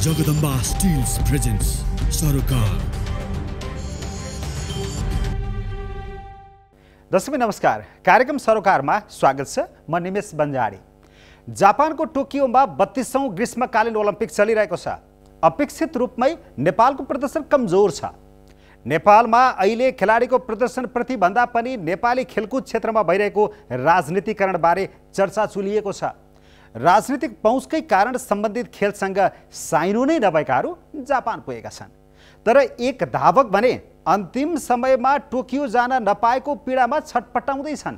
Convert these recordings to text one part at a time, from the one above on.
Jagadamba stills presents सरोकार। दर्शक नमस्कार, कार्यक्रम सरोकारमा स्वागत छ। म निमेश बन्जाडी। जापानको टोकियोमा 32औं ग्रीष्मकालीन ओलम्पिक चलिरहेको छ। अपेक्षित रूपमै नेपालको प्रदर्शन कमजोर छ। नेपालमा अहिले खेलाडीको प्रदर्शनप्रति भन्दा पनि नेपाली खेलकुद क्षेत्रमा भइरहेको राजनीतिकरणबारे चर्चा चुलिएको छ। राजनीतिक पहुँचकै कारण सम्बन्धित खेलसँग साइनो नै नभएकाहरू जापान पुगेका छन्। तर एक धावक भने अन्तिम समयमा टोकियो जान नपाएको पीडामा छटपटाउँदैछन्।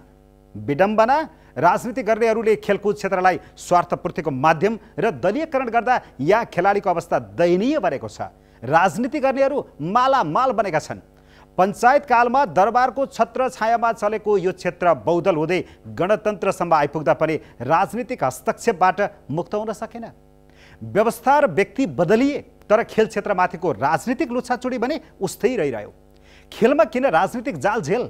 विडम्बना, राजनीति गर्नेहरूले खेलकुद क्षेत्रलाई स्वार्थपूर्तिको माध्यम र दलीयकरण गर्दा यहाँ खेलाडीको अवस्था दयनीय बनेको छ। राजनीति गर्नेहरू मालामाल बनेका छन्। पञ्चायत कालमा दरबारको छत्र छायामा चलेको यो क्षेत्र बहुदल हुँदै गणतन्त्रसम्म आइपुग्दा पनि राजनीतिक हस्तक्षेपबाट मुक्त हुन सकेन। व्यवस्था र व्यक्ति बदलिए, तर खेल क्षेत्रमाथिको राजनीतिक लुछाचुडी भने उस्तै रहिरह्यो। खेलमा किन राजनीतिक जालझेल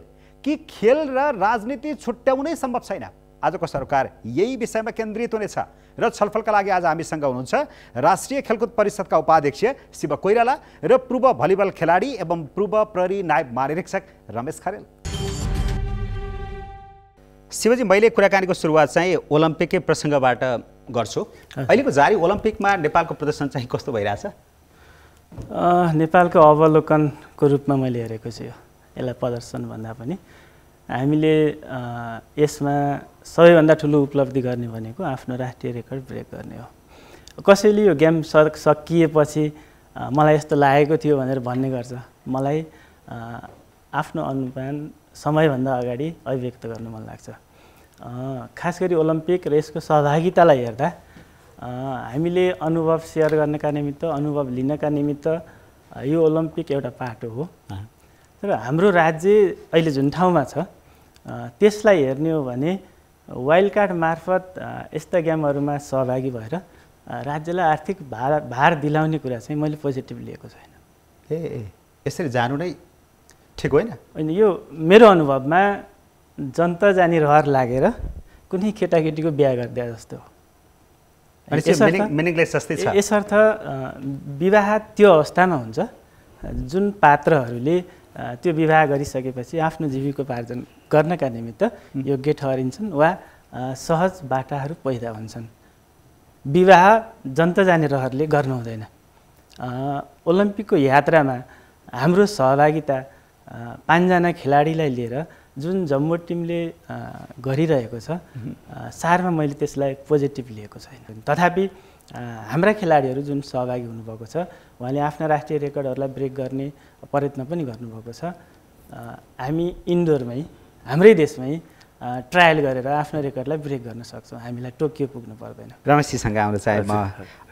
कि खेल र राजनीति छुट्याउनै सम्भव छैन? आजको सरकार यही विषयमा केन्द्रित हुनेछ र छलफलका लागि आज हामीसँग हुनुहुन्छ राष्ट्रिय खेलकुद परिषदका उपाध्यक्ष शिव कोइराला र पूर्व भलिबल खेलाडी एवं पूर्व प्रहरी नायब महानिरीक्षक रमेश खरेल। शिवजी, मैले कुराकानीको सुरुवात चाहिँ ओलम्पिकै प्रसङ्गबाट गर्छु। अहिलेको जारी ओलम्पिकमा नेपालको प्रदर्शन चाहिँ कस्तो भइरहेछ? नेपालको अवलोकनको रूपमा मैले हेरेको छु। यसलाई प्रदर्शन भन्दा पनि हामीले यसमा सबैभन्दा ठुलो उपलब्धि गर्ने भनेको आफ्नो राष्ट्रिय रेकर्ड ब्रेक गर्ने हो। कसैले यो गेम सकिएपछि मलाई यस्तो लागेको थियो भनेर भन्ने गर्छ। मलाई आफ्नो अनुमान समयभन्दा अगाडि अभिव्यक्त गर्नु मन लाग्छ। खास गरी ओलम्पिक र यसको सहभागितालाई हेर्दा हामीले अनुभव सेयर गर्नका निमित्त, अनुभव लिनका निमित्त यो ओलम्पिक एउटा पाटो हो। तर हाम्रो राज्य अहिले जुन ठाउँमा छ त्यसलाई हेर्ने हो भने वाइल्ड कार्ड मार्फत यस्ता गेमहरूमा सहभागी भएर राज्यलाई आर्थिक भार दिलाउने कुरा चाहिँ मैले पोजिटिभ लिएको छैन। यसरी जानु नै ठिक होइन? होइन, यो मेरो अनुभवमा जनता जाने रहर लागेर कुनै केटाकेटीको बिहा गरिदिए जस्तो हो। यसर्थ विवाह त्यो अवस्थामा हुन्छ जुन पात्रहरूले त्यो विवाह गरिसकेपछि आफ्नो जीविकोपार्जन गर्नका निमित्त योग्य ठहरिन्छन् वा सहज बाटाहरू पैदा हुन्छन्। विवाह जनता जाने रहरले गर्नु हुँदैन। ओलम्पिकको यात्रामा हाम्रो सहभागिता 5 जना खेलाडीलाई लिएर जुन जम्बो टिमले गरिरहेको छ, सारमा मैले त्यसलाई पोजिटिभ लिएको छैन। तथापि हाम्रा खेलाडीहरू जुन सहभागी हुनुभएको छ उहाँले आफ्ना राष्ट्रिय रेकर्डहरूलाई ब्रेक गर्ने प्रयत्न पनि गर्नुभएको छ। हामी इन्डोरमै, हाम्रै देशमै ट्रायल गरेर आफ्नो रेकर्डलाई ब्रेक गर्न सक्छौँ। हामीलाई टोकियो पुग्नु पर्दैन। रमेशजीसँग आउन चाहे म।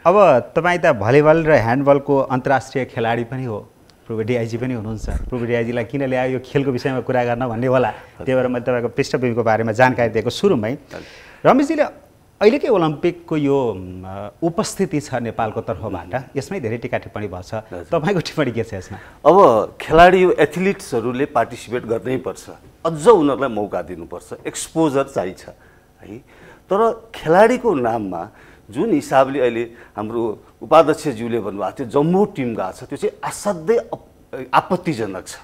अब तपाईँ त भलिबल र ह्यान्डबलको अन्तर्राष्ट्रिय खेलाडी पनि हो, पूर्व डिआइजी पनि हुनुहुन्छ। पूर्व डिआइजीलाई किन ल्यायो यो खेलको विषयमा कुरा गर्न भन्ने होला, त्यही भएर मैले तपाईँको पृष्ठभूमिको बारेमा जानकारी दिएको सुरुमै। रमेशजीले अहिलेकै ओलम्पिकको यो उपस्थिति छ नेपालको तर्फबाट, यसमै धेरै टिका टिप्पणी भएको छ। तपाईँको टिप्पणी के छ यसमा? अब खेलाडी एथलिट्सहरूले पार्टिसिपेट गर्नै पर्छ, अझ उनीहरूलाई मौका दिनुपर्छ, एक्सपोजर चाहिन्छ है। तर खेलाडीको नाममा जुन हिसाबले अहिले हाम्रो उपाध्यक्षज्यूले भन्नुभएको थियो जम्बो टिम गएको छ, त्यो चाहिँ असाध्यै आपत्तिजनक छ।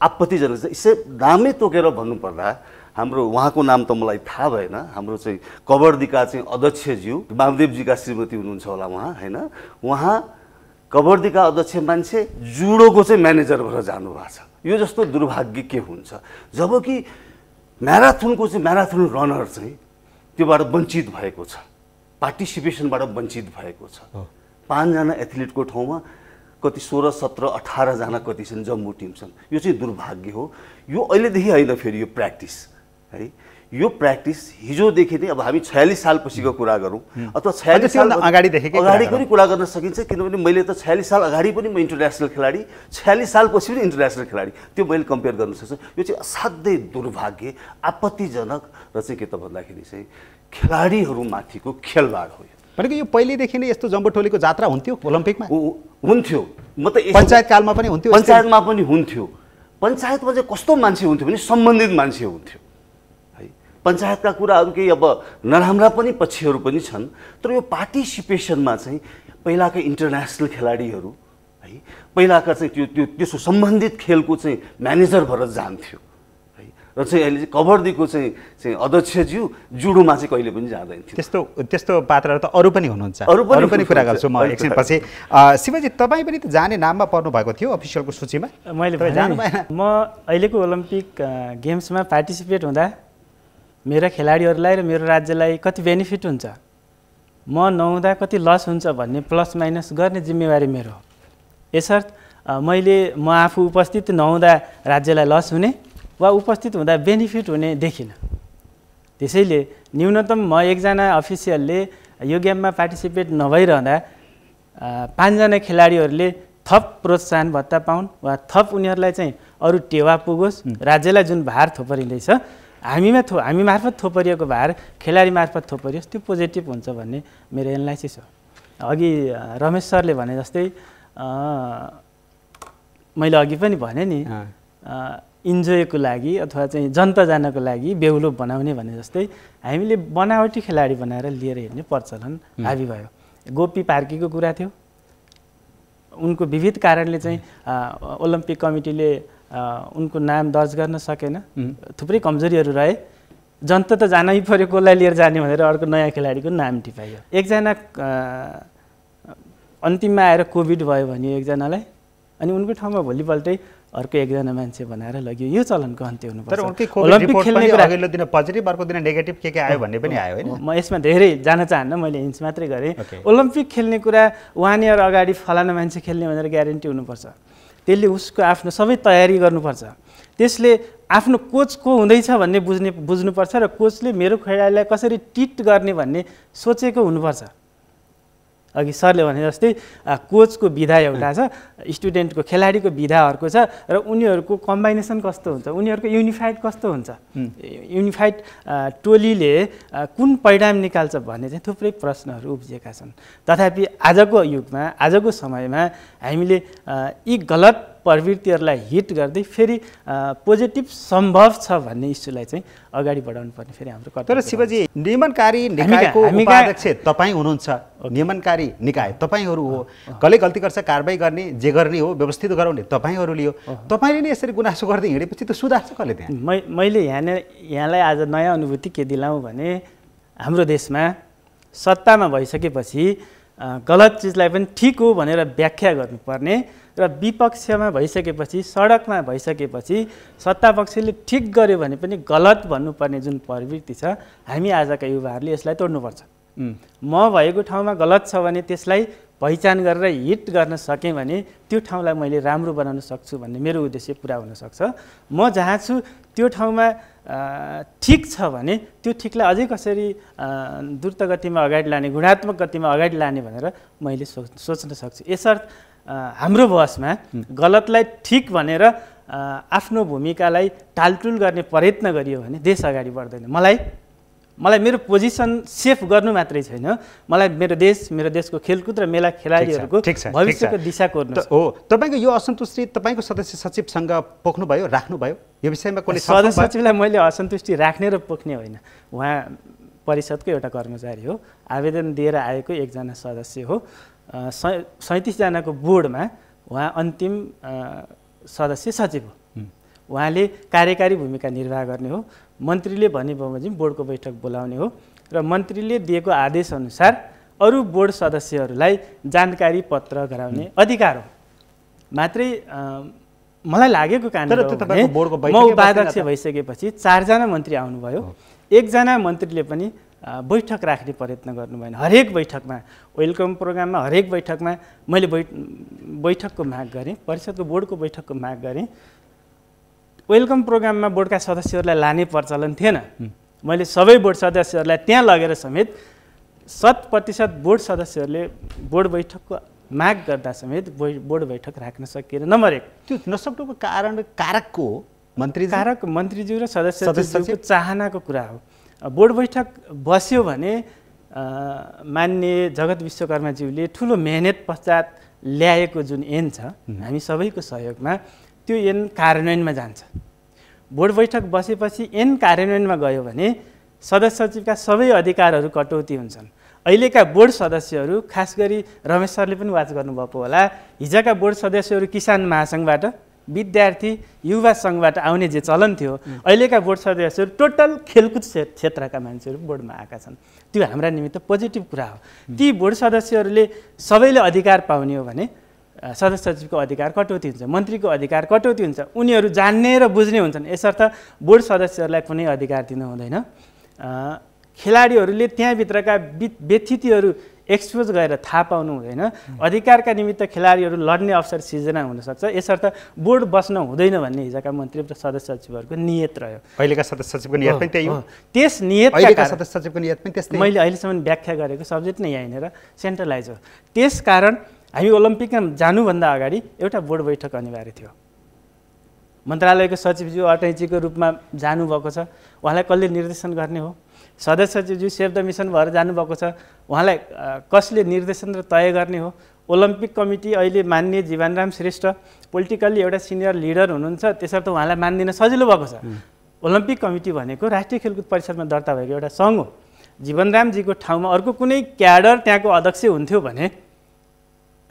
आपत्तिजनक छ। यसै नामै तोकेर भन्नुपर्दा हाम्रो उहाँको नाम त मलाई थाहा भएन। हाम्रो चाहिँ कबड्डीका चाहिँ अध्यक्षज्यू वामदेवजीका श्रीमती हुनुहुन्छ होला उहाँ, होइन? उहाँ कबड्डीका अध्यक्ष मान्छे जुडोको चाहिँ म्यानेजर भएर जानुभएको छ। यो जस्तो दुर्भाग्य के हुन्छ जबकि म्याराथनको चाहिँ म्याराथन रनर चाहिँ त्योबाट वञ्चित भएको छ, पार्टिसिपेसनबाट वञ्चित भएको छ। 5 जना एथलिटको ठाउँमा कति 16, 17, 18 जना कति छन् जम्बो टिम छन्। यो चाहिँ दुर्भाग्य हो। यो अहिलेदेखि होइन, फेरि यो प्र्याक्टिस है। यो प्र्याक्टिस हिजोदेखि नै, अब हामी 46 सालपछिको कुरा गरौँ अथवा 46 साल अगाडिको पनि कुरा गर्न सकिन्छ। किनभने मैले त 46 साल अगाडि पनि म इन्टरनेसनल खेलाडी, 46 सालपछि पनि इन्टरनेसनल खेलाडी, त्यो मैले कम्पेयर गर्न सक्छु। यो चाहिँ असाध्यै दुर्भाग्य, आपत्तिजनक र चाहिँ के त भन्दाखेरि चाहिँ खेलाडीहरूमाथिको खेलवाड हो। भनेको यो पहिलेदेखि नै यस्तो जम्बो टोलीको जात्रा हुन्थ्यो ओलम्पिकमा? हुन्थ्यो। म त पञ्चायत कालमा पनि हुन्थ्यो। पञ्चायतमा पनि हुन्थ्यो। पञ्चायतमा चाहिँ कस्तो मान्छे हुन्थ्यो भने सम्बन्धित मान्छे हुन्थ्यो है। पञ्चायतका कुराहरू केही अब नराम्रा पनि पक्षहरू पनि छन्, तर यो पार्टिसिपेसनमा चाहिँ पहिलाका इन्टरनेसनल खेलाडीहरू है, पहिलाका चाहिँ त्यसो सम्बन्धित खेलको चाहिँ म्यानेजर भएर जान्थ्यो है, र चाहिँ अहिले चाहिँ कबड्डीको चाहिँ अध्यक्षज्यू जुडोमा चाहिँ कहिले पनि जाँदैन थियो। त्यस्तो पात्रहरू त अरू पनि हुनुहुन्छ, अरू पनि कुरा गर्छु म एकछिनपछि। शिवजी, तपाईँ पनि त जाने नाममा पर्नु भएको थियो अफिसियलको सूचीमा? मैले म अहिलेको ओलम्पिक गेम्समा पार्टिसिपेट हुँदा मेरा खेलाडीहरूलाई र मेरो राज्यलाई कति बेनिफिट हुन्छ, म नहुँदा कति लस हुन्छ भन्ने प्लस माइनस गर्ने जिम्मेवारी मेरो हो। यसर्थ म आफू उपस्थित नहुँदा राज्यलाई लस हुने वा उपस्थित हुँदा बेनिफिट हुने देखिनँ। त्यसैले न्यूनतम म एकजना अफिसियलले यो गेममा पार्टिसिपेट नभइरहँदा 5 जना खेलाडीहरूले थप प्रोत्साहन भत्ता पाउन् वा थप उनीहरूलाई चाहिँ अरू टेवा पुगोस्, राज्यलाई जुन भार थोपरिँदैछ हामी मार्फत थोपरिएको भार खेलाडी मार्फत थोपरियोस्, त्यो पोजिटिभ हुन्छ भन्ने मेरो एनालाइसिस हो। अघि रमेश सरले भने जस्तै मैले अघि पनि भने नि इन्जोयको लागि अथवा चाहिँ जनता जानको लागि बेहुलो बनाउने भने जस्तै हामीले बनावटी खेलाडी बनाएर लिएर हिँड्ने प्रचलन हाबी भयो। गोपी पार्कीको कुरा थियो, उनको विविध कारणले चाहिँ ओलम्पिक कमिटीले उनको नाम दर्ज गर्न सकेन, थुप्रै कमजोरीहरू रहे, जनता त जानै पर्यो, कसलाई लिएर जाने भनेर अर्को नयाँ खेलाडीको नाम टिपाइयो। एकजना अन्तिममा आएर कोभिड भयो भने एकजनालाई, अनि उनको ठाउँमा भोलिपल्टै अर्को एकजना मान्छे बनाएर लग्यो। यो चलनको अन्त्य हुनुपर्छ। तर उनकै कोभिड रिपोर्ट पनि अघिल्लो दिन पोजिटिभ, अर्को दिन नेगेटिभ के आयो भन्ने पनि आयो हैन? म यसमा धेरै जान चाहन्न, मैले हिन्स मात्रै गरेँ। ओलम्पिक खेल्ने कुरा 1 इयर अगाडि फलाना मान्छे खेल्ने भनेर ग्यारेन्टी हुनुपर्छ, त्यसले उसको आफ्नो सबै तयारी गर्नुपर्छ, त्यसले आफ्नो कोच को हुँदैछ भन्ने बुझ्नुपर्छ र कोचले मेरो खेलाडीलाई कसरी ट्रिट गर्ने भन्ने सोचेको हुनुपर्छ। अघि सरले भने जस्तै कोचको विधा एउटा छ, स्टुडेन्टको खेलाडीको विधा अर्को छ, र उनीहरूको कम्बाइनेसन कस्तो हुन्छ, उनीहरूको युनिफाइड कस्तो हुन्छ, युनिफाइड टोलीले कुन परिणाम निकाल्छ भन्ने चाहिँ थुप्रै प्रश्नहरू उब्जिएका छन्। तथापि आजको युगमा, आजको समयमा हामीले यी गलत प्रवृत्तिहरूलाई हिट गर्दै फेरि पोजिटिभ सम्भव छ भन्ने इस्युलाई चाहिँ अगाडि बढाउनु पर्ने फेरि हाम्रो कर्तव्य। तर शिवजी, नियमनकारी निकायको उपाध्यक्ष तपाईँ हुनुहुन्छ, नियमनकारी निकाय तपाईँहरू हो, कसले गल्ती गर्छ कारबाही गर्ने, जे गर्ने हो व्यवस्थित गराउने तपाईँहरूले हो, तपाईँले नै यसरी गुनासो गर्दै हिँडेपछि त सुधार्छ कसले त्यहाँ? मैले यहाँलाई आज नयाँ अनुभूति के दिलाउँ भने, हाम्रो देशमा सत्तामा भइसकेपछि गलत चिजलाई पनि ठिक हो भनेर व्याख्या गर्नुपर्ने र विपक्षमा भइसकेपछि, सडकमा भइसकेपछि सत्तापक्षले ठिक गर्यो भने पनि गलत भन्नुपर्ने जुन प्रवृत्ति छ, हामी आजका युवाहरूले यसलाई तोड्नुपर्छ। म भएको ठाउँमा गलत छ भने त्यसलाई पहिचान गरेर हिट गर्न सकेँ भने त्यो ठाउँलाई मैले राम्रो बनाउन सक्छु भन्ने मेरो उद्देश्य पुरा हुनसक्छ। म जहाँ छु त्यो ठाउँमा ठिक छ भने त्यो ठिकलाई अझै कसरी द्रुत गतिमा अगाडि लाने, गुणात्मक गतिमा अगाडि लाने भनेर मैले सोच्न सक्छु। यसर्थ हाम्रो बहसमा गलतलाई ठिक भनेर आफ्नो भूमिकालाई टालटुल गर्ने प्रयत्न गरियो भने देश अगाडि बढ्दैन। मलाई मेरो पोजिसन सेफ गर्नु मात्रै छैन, मलाई मेरो देशको खेलकुद र मेला खेलाडीहरूको भविष्यको दिशा कोर्नु हो। तपाईँको यो असन्तुष्टि तपाईँको सदस्य सचिवसँग पोख्नुभयो, राख्नुभयो? यो विषयमा कसले? सदस्य सचिवलाई मैले असन्तुष्टि राख्ने र पोख्ने होइन, उहाँ परिषदको एउटा कर्मचारी हो, आवेदन दिएर आएको एकजना सदस्य हो। 37 जनाको बोर्डमा उहाँ अन्तिम सदस्य सचिव हो। उहाँले कार्यकारी भूमिका निर्वाह गर्ने हो। मन्त्रीले भने बमोजिम बोर्डको बैठक बोलाउने हो र मन्त्रीले दिएको आदेशअनुसार अरू बोर्ड सदस्यहरूलाई जानकारी पत्र गराउने अधिकार हो। मात्रै मलाई लागेको कारणले म उपाध्यक्ष भइसकेपछि 4 जना मन्त्री आउनुभयो, 1 जना मन्त्रीले पनि बैठक राख्ने प्रयत्न गर्नु भएन। हरेक बैठकमा, वेलकम प्रोग्राममा हरेक बैठकमा मैले बैठकको माग गरेँ, परिषदको बोर्डको बैठकको माग गरेँ। वेलकम प्रोग्राममा बोर्डका सदस्यहरूलाई लाने प्रचलन थिएन। मैले सबै बोर्ड सदस्यहरूलाई त्यहाँ लगेर समेत 100% बोर्ड सदस्यहरूले बोर्ड बैठकको माग गर्दा समेत बोर्ड बैठक राख्न सकिएन। नम्बर 1, त्यो नसक्नुको कारकको मन्त्रीज्यू र सदस्यज्यूको चाहनाको कुरा हो। बोर्ड बैठक बस्यो भने मान्य जगत विश्वकर्माज्यूले ठुलो मेहनत पश्चात ल्याएको जुन ऐन छ, हामी सबैको सहयोगमा त्यो ऐन कार्यान्वयनमा जान्छ। बोर्ड बैठक बसेपछि ऐन कार्यान्वयनमा गयो भने सदस्य सचिवका सबै अधिकारहरू कटौती हुन्छन्। अहिलेका बोर्ड सदस्यहरू खास गरी रमेश सरले पनि वाच गर्नुभएको होला, हिजोका बोर्ड सदस्यहरू किसान महासङ्घबाट, विद्यार्थी युवा सङ्घबाट आउने जे चलन थियो, अहिलेका बोर्ड सदस्यहरू टोटल खेलकुद क्षेत्रका मान्छेहरू बोर्डमा आएका छन्। त्यो हाम्रा निमित्त पोजिटिभ कुरा हो। ती बोर्ड सदस्यहरूले सबैले अधिकार पाउने हो भने सदस्य सचिवको अधिकार कटौती हुन्छ, मन्त्रीको अधिकार कटौती हुन्छ। उनीहरू जान्ने र बुझ्ने हुन्छन्, यसर्थ बोर्ड सदस्यहरूलाई कुनै अधिकार दिनु हुँदैन। खेलाडीहरूले त्यहाँभित्रका व्यथितिहरू एक्सपोज गरेर थाहा पाउनु हुँदैन। अधिकारका निमित्त खेलाडीहरू लड्ने अवसर सिर्जना हुनसक्छ, यसर्थ बोर्ड बस्न हुँदैन भन्ने हिजोका मन्त्री र सदस्य सचिवहरूको नियत रह्यो। अहिलेका सदस्य सचिवको नियत पनि त्यही हो। त्यस नियतका अहिलेका सदस्य सचिवको नियत पनि त्यस्तै। मैले अहिलेसम्म व्याख्या गरेको सब्जेक्ट नै यहीँनिर सेन्ट्रलाइज हो। त्यसकारण हामी ओलम्पिकमा जानुभन्दा अगाडि एउटा बोर्ड बैठक अनिवार्य थियो। मन्त्रालयको सचिवज्यू अटैचीको रूपमा जानुभएको छ, उहाँलाई कसले निर्देशन गर्ने हो? सदस्य सचिवज्यू सेभ द मिसन भएर जानुभएको छ, उहाँलाई कसले निर्देशन र तय गर्ने हो? ओलम्पिक कमिटी अहिले मान्य जीवनराम श्रेष्ठ पोलिटिकल्ली एउटा सिनियर लिडर हुनुहुन्छ, त्यसर्थ उहाँलाई मानिदिन सजिलो भएको छ। ओलम्पिक कमिटी भनेको राष्ट्रिय खेलकुद परिषदमा दर्ता भएको एउटा सङ्घ हो। जीवनरामजीको ठाउँमा अर्को कुनै क्याडर त्यहाँको अध्यक्ष हुन्थ्यो भने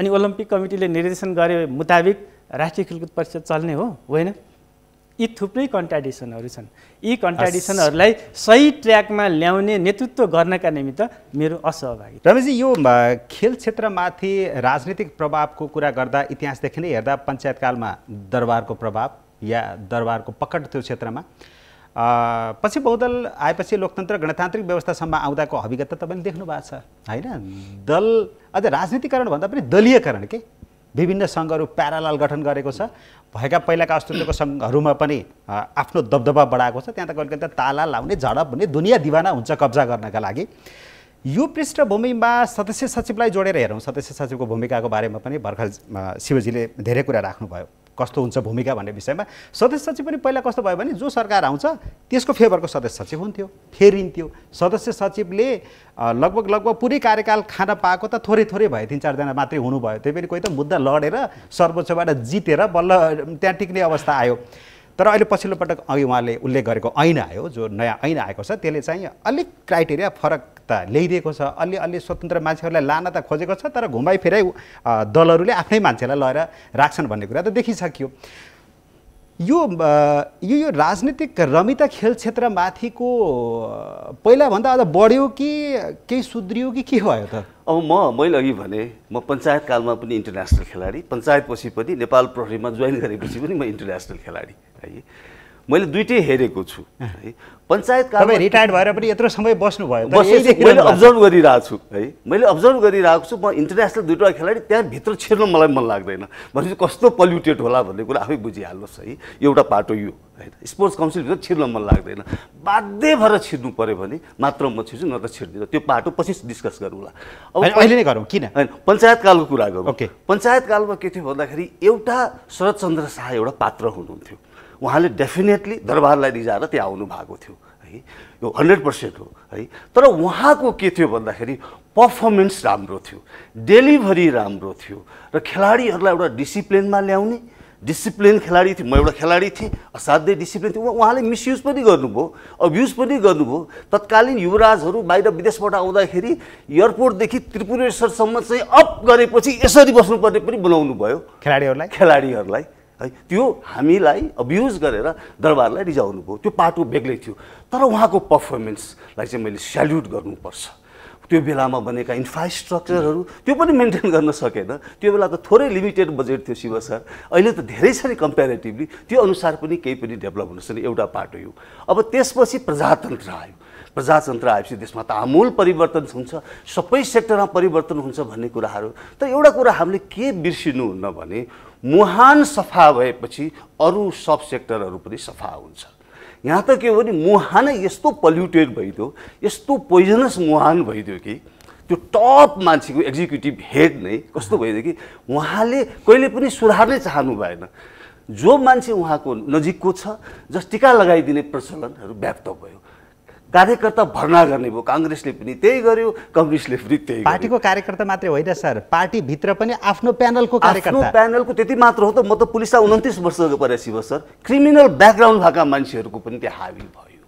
अनि ओलम्पिक कमिटीले निर्देशन गरे मुताबिक राष्ट्रिय खेलकुद परिषद चल्ने हो? होइन। यी थुप्रै कन्ट्राडिक्सनहरू छन्। यी कन्ट्राडिक्सनहरूलाई सही ट्र्याकमा ल्याउने नेतृत्व गर्नका निमित्त मेरो असहभागी। रमेशजी, यो खेल क्षेत्रमाथि राजनीतिक प्रभावको कुरा गर्दा इतिहासदेखि नै हेर्दा पञ्चायतकालमा दरबारको प्रभाव या दरबारको पकड त्यो क्षेत्रमा, पछि बहुदल आएपछि लोकतन्त्र गणतान्त्रिक व्यवस्थासम्म आउँदाको हविगत त तपाईँले देख्नु भएको छ होइन? दल अझ राजनीतिकरण भन्दा पनि दलीयकरण के विभिन्न सङ्घहरू प्यारालाल गठन गरेको छ। भएका पहिलाका अस्तित्वको सङ्घहरूमा पनि आफ्नो दबदबा बढाएको छ। त्यहाँ त कहिले त ताला लाउने, झडप हुने, दुनियाँ दिवाना हुन्छ कब्जा गर्नका लागि। यो पृष्ठभूमिमा सदस्य सचिवलाई जोडेर हेरौँ। सदस्य सचिवको भूमिकाको बारेमा पनि भर्खर शिवजीले धेरै कुरा राख्नुभयो, कस्तो हुन्छ भूमिका भन्ने विषयमा। सदस्य सचिव पनि पहिला कस्तो भयो भने जो सरकार आउँछ त्यसको फेभरको सदस्य सचिव हुन्थ्यो, फेरिन्थ्यो। सदस्य सचिवले लगभग पुरै कार्यकाल खान पाएको त थोरै भयो, 3-4 जना मात्रै हुनुभयो। त्यही पनि कोही त मुद्दा लडेर सर्वोच्चबाट जितेर बल्ल त्यहाँ टिक्ने अवस्था आयो। तर अहिले पछिल्लो पटक अघि उहाँले उल्लेख गरेको ऐन आयो, जो नयाँ ऐन आएको छ, त्यसले चाहिँ अलिक क्राइटेरिया फरक त ल्याइदिएको छ। अलि स्वतन्त्र मान्छेहरूलाई लान त खोजेको छ, तर घुमाइ फिराइ दलहरूले आफ्नै मान्छेलाई लगेर राख्छन् भन्ने कुरा त देखिसक्यो। यो राजनीतिक रमिता खेल क्षेत्रमाथिको पहिलाभन्दा अझ बढ्यो कि केही सुध्रियो कि के भयो त? अब मैले अघि भने म पञ्चायतकालमा पनि इन्टरनेसनल खेलाडी, पञ्चायतपछि पनि नेपाल प्रहरीमा जोइन गरेपछि पनि म इन्टरनेसनल खेलाडी है। मैले दुइटै हेरेको छु है। पञ्चायतकालमा रिटायर्ड भएर पनि यत्रो समय बस्नुभयो, मैले अब्जर्भ गरिरहेको छु है। मैले अब्जर्भ गरिरहेको छु। म इन्टरनेसनल दुईवटा खेलाडी, त्यहाँभित्र छिर्न मलाई मन लाग्दैन। भनेपछि कस्तो पल्युटेड होला भन्ने कुरा आफै बुझिहाल्नुहोस् है। एउटा पाटो यो होइन, स्पोर्ट्स काउन्सिलभित्र छिर्न मन लाग्दैन। बाध्य भएर छिर्नु पऱ्यो भने मात्र म छिर्छु, न त छिर्दिनँ। त्यो पाटो पछि डिस्कस गरौँला। अब अहिले नै गरौँ किन? होइन, पञ्चायतकालको कुरा गरौँ। ओके। पञ्चायतकालमा के थियो भन्दाखेरि एउटा शरदचन्द्र शाह एउटा पात्र हुनुहुन्थ्यो। उहाँले डेफिनेटली दरबारलाई रिजाएर त्यहाँ आउनु भएको थियो है। यो 100% हो है। तर उहाँको के थियो भन्दाखेरि पर्फर्मेन्स राम्रो थियो, डेलिभरी राम्रो थियो र खेलाडीहरूलाई एउटा डिसिप्लिनमा ल्याउने, डिसिप्लिन खेलाडी थियो। म एउटा खेलाडी थिएँ, असाध्यै डिसिप्लिन थियो। उहाँले मिसयुज पनि गर्नुभयो, अब्युज पनि गर्नुभयो। तत्कालीन युवराजहरू बाहिर विदेशबाट आउँदाखेरि एयरपोर्टदेखि त्रिपुरेश्वरसम्म चाहिँ अप गरेपछि यसरी बस्नुपर्ने पनि बनाउनु भयो खेलाडीहरूलाई है। त्यो हामीलाई अब्युज गरेर दरबारलाई रिजाउनु भयो। त्यो पाटो बेग्लै थियो। तर उहाँको पर्फर्मेन्सलाई चाहिँ मैले स्याल्युट गर्नुपर्छ। त्यो बेलामा बनेका इन्फ्रास्ट्रक्चरहरू त्यो पनि मेन्टेन गर्न सकेन। त्यो बेला त थोरै लिमिटेड बजेट थियो शिव सर, अहिले त धेरै छ नि कम्पेरिटिभली। त्यो अनुसार पनि केही पनि डेभलप हुन सक्ने एउटा पाटो यो। अब त्यसपछि प्रजातन्त्र आयो। प्रजातन्त्र आएपछि देशमा त आमूल परिवर्तन हुन्छ, सबै सेक्टरमा परिवर्तन हुन्छ भन्ने कुराहरू। तर एउटा कुरा हामीले के बिर्सिनुहुन्न भने मुहान सफा भएपछि अरू सब सेक्टरहरू पनि सफा हुन्छ। यहाँ त के हो भने मुहानै यस्तो पल्युटेड भइदियो, यस्तो पोइजनस मुहान भइदियो कि त्यो टप मान्छेको एक्जिक्युटिभ हेड नै कस्तो भइदियो कि उहाँले कहिले पनि सुधार्नै चाहनु भएन। जो मान्छे उहाँको नजिकको छ, जस टिका लगाइदिने प्रचलनहरू व्याप्त भयो। कार्यकर्ता भर्ना गर्ने भयो, काङ्ग्रेसले पनि त्यही गर्यो, कम्युनिस्टले पनि त्यही गर्यो। पार्टीको कार्यकर्ता मात्रै होइन सर, पार्टीभित्र पनि आफ्नो प्यानलको कार्यकर्ता। आफ्नो प्यानलको त्यति मात्र हो त। म त पुलिसमा 29 वर्ष परेपछि सर क्रिमिनल ब्याकग्राउन्ड भएका मान्छेहरूको पनि त्यहाँ हावी भयो।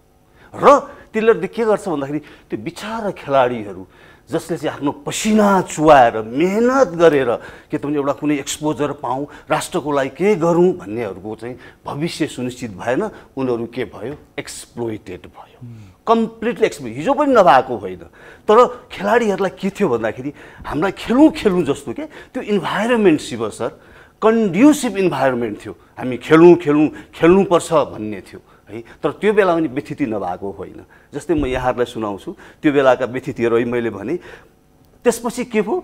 र त्यसले के गर्छ भन्दाखेरि त्यो बिचारा खेलाडीहरू जसले चाहिँ आफ्नो पसिना चुहाएर मेहनत गरेर के त एउटा कुनै एक्सपोजर पाऊँ राष्ट्रको लागि के गरौँ भन्नेहरूको चाहिँ भविष्य सुनिश्चित भएन उनीहरू के भयो एक्सप्लोइटेड भयो कम्प्लिटली हिजो पनि नभएको होइन तर खेलाडीहरूलाई के थियो भन्दाखेरि हामीलाई खेलौँ जस्तो के त्यो environment Shiv sir conducive environment थियो हामी खेल्नुपर्छ भन्ने थियो है तर त्यो बेला पनि व्यथिति नभएको होइन जस्तै म यहाँहरूलाई सुनाउँछु त्यो बेलाका व्यथितिहरू है मैले भने त्यसपछि के भयो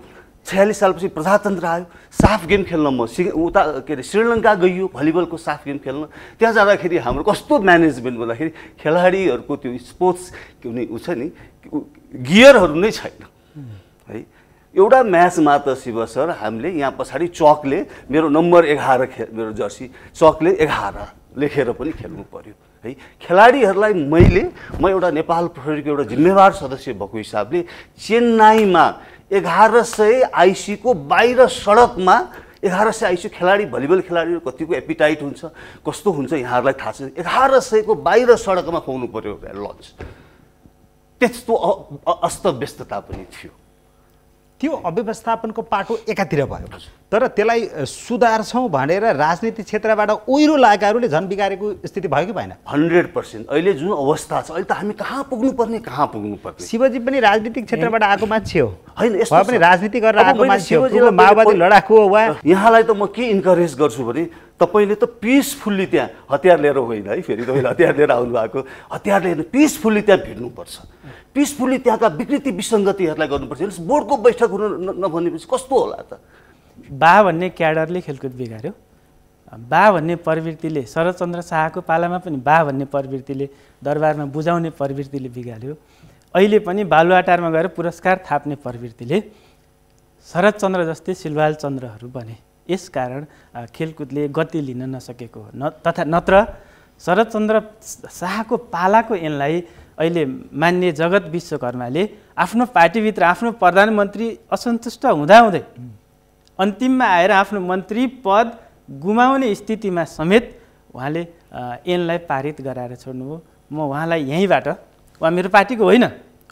46 सालपछि प्रजातन्त्र आयो साफ गेम खेल्न म उता के अरे श्रीलङ्का गइयो भलिबलको साफ गेम खेल्न त्यहाँ जाँदाखेरि हाम्रो कस्तो म्यानेजमेन्ट भन्दाखेरि खेलाडीहरूको त्यो स्पोर्ट्स कुनै उ छ नि गियरहरू नै छैन है एउटा म्याचमा त शिव सर हामीले यहाँ पछाडि चकले मेरो नम्बर 11 मेरो जर्सी चकले 11 लेखेर पनि खेल्नु पर्यो है खेलाडीहरूलाई म एउटा नेपाल प्रहरीको एउटा जिम्मेवार सदस्य भएको हिसाबले चेन्नाईमा 1100 आइसीको बाहिर सडकमा 1100 आइसी खेलाडी भलिबल खेलाडीहरू कतिको एपिटाइट हुन्छ कस्तो हुन्छ यहाँहरूलाई थाहा छ 1100 को बाहिर सडकमा खुवाउनु पर्यो लन्च त्यस्तो अस्तव्यस्तता पनि थियो त्यो अव्यवस्थापनको पाटो एकातिर भयो तर त्यसलाई सुधार्छौँ भनेर राजनीति क्षेत्रबाट ओहिरो लागेकाहरूले झन् बिगारेको स्थिति भयो कि भएन 100% अहिले जुन अवस्था छ अहिले त हामी कहाँ पुग्नुपर्ने शिवजी पनि राजनीतिक क्षेत्रबाट आएको मान्छे हो हैन यस्तो पनि राजनीति गरेर आएको मान्छे हो माओवादी लडाकु हो वा यहाँलाई त म के इन्करेज गर्छु भने तपाईले त पिसफुल्ली त्यहाँ हतियार लिएर होइन है फेरि तपाईले हतियार लिएर आउनु भएको हतियार लिएर पिसफुल्ली त्यहाँ भिड्नुपर्छ पिसफुल्ली त्यहाँका विकृति विसङ्गतिहरूलाई गर्नुपर्छ बोर्डको बैठक हुन नभनेपछि कस्तो होला त बा भन्ने क्याडरले खेलकुद बिगार्यो बा भन्ने प्रवृत्तिले शरदचन्द्र शाहको पालामा पनि बा भन्ने प्रवृत्तिले दरबारमा बुझाउने प्रवृत्तिले बिगार्यो अहिले पनि बालुवाटारमा गएर पुरस्कार थाप्ने प्रवृत्तिले शरदचन्द्र जस्तै सिलवाल चन्द्रहरू बने यसकारण खेलकुदले गति लिन नसकेको हो तथा नत्र शरदचन्द्र शाहको पालाको यिनलाई अहिले मान्य जगत विश्वकर्माले आफ्नो पार्टीभित्र आफ्नो प्रधानमन्त्री असन्तुष्ट हुँदाहुँदै अन्तिममा आएर आफ्नो मन्त्री पद गुमाउने स्थितिमा समेत उहाँले यिनलाई पारित गराएर छोड्नुभयो म उहाँलाई यहीँबाट उहाँ मेरो पार्टीको होइन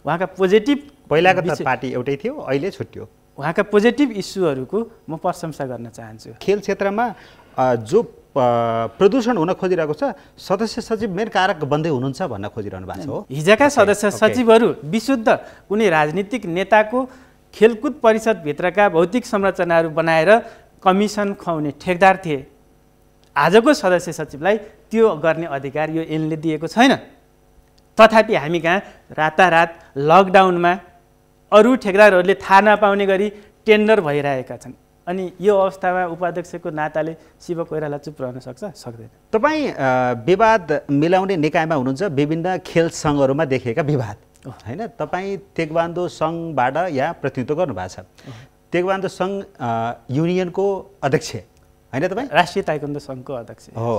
उहाँका पोजिटिभ पहिलाको त पार्टी एउटै थियो अहिले छुट्यो उहाँका पोजिटिभ इस्युहरूको म प्रशंसा गर्न चाहन्छु खेल क्षेत्रमा जो प्रदूषण हुन खोजिरहेको छ सदस्य सचिव मेन कारक बन्दै हुनुहुन्छ भन्न खोजिरहनु भएको छ हो हिजोका सदस्य सचिवहरू विशुद्ध कुनै राजनीतिक नेताको खेलकुद परिषदभित्रका भौतिक संरचनाहरू बनाएर कमिसन खुवाउने ठेकदार थिए आजको सदस्य सचिवलाई त्यो गर्ने अधिकार यो ऐनले दिएको छैन तथापि हामी कहाँ रातारात लकडाउनमा अरू ठेकदारहरूले थाहा नपाउने गरी टेन्डर भइरहेका छन् अनि यो अवस्थामा उपाध्यक्षको नाताले शिव कोइराला चुप रहन सक्छ सक्दैन तपाईँ विवाद मिलाउने निकायमा हुनुहुन्छ विभिन्न खेल सङ्घहरूमा देखिएका विवाद हैन तपाईँ तेक्वान्दो सङ्घबाट यहाँ प्रतिनिधित्व गर्नुभएको छ तेक्वान्दो सङ्घ युनियनको अध्यक्ष हैन तपाईँ राष्ट्रिय ताइक्वान्दो सङ्घको अध्यक्ष हो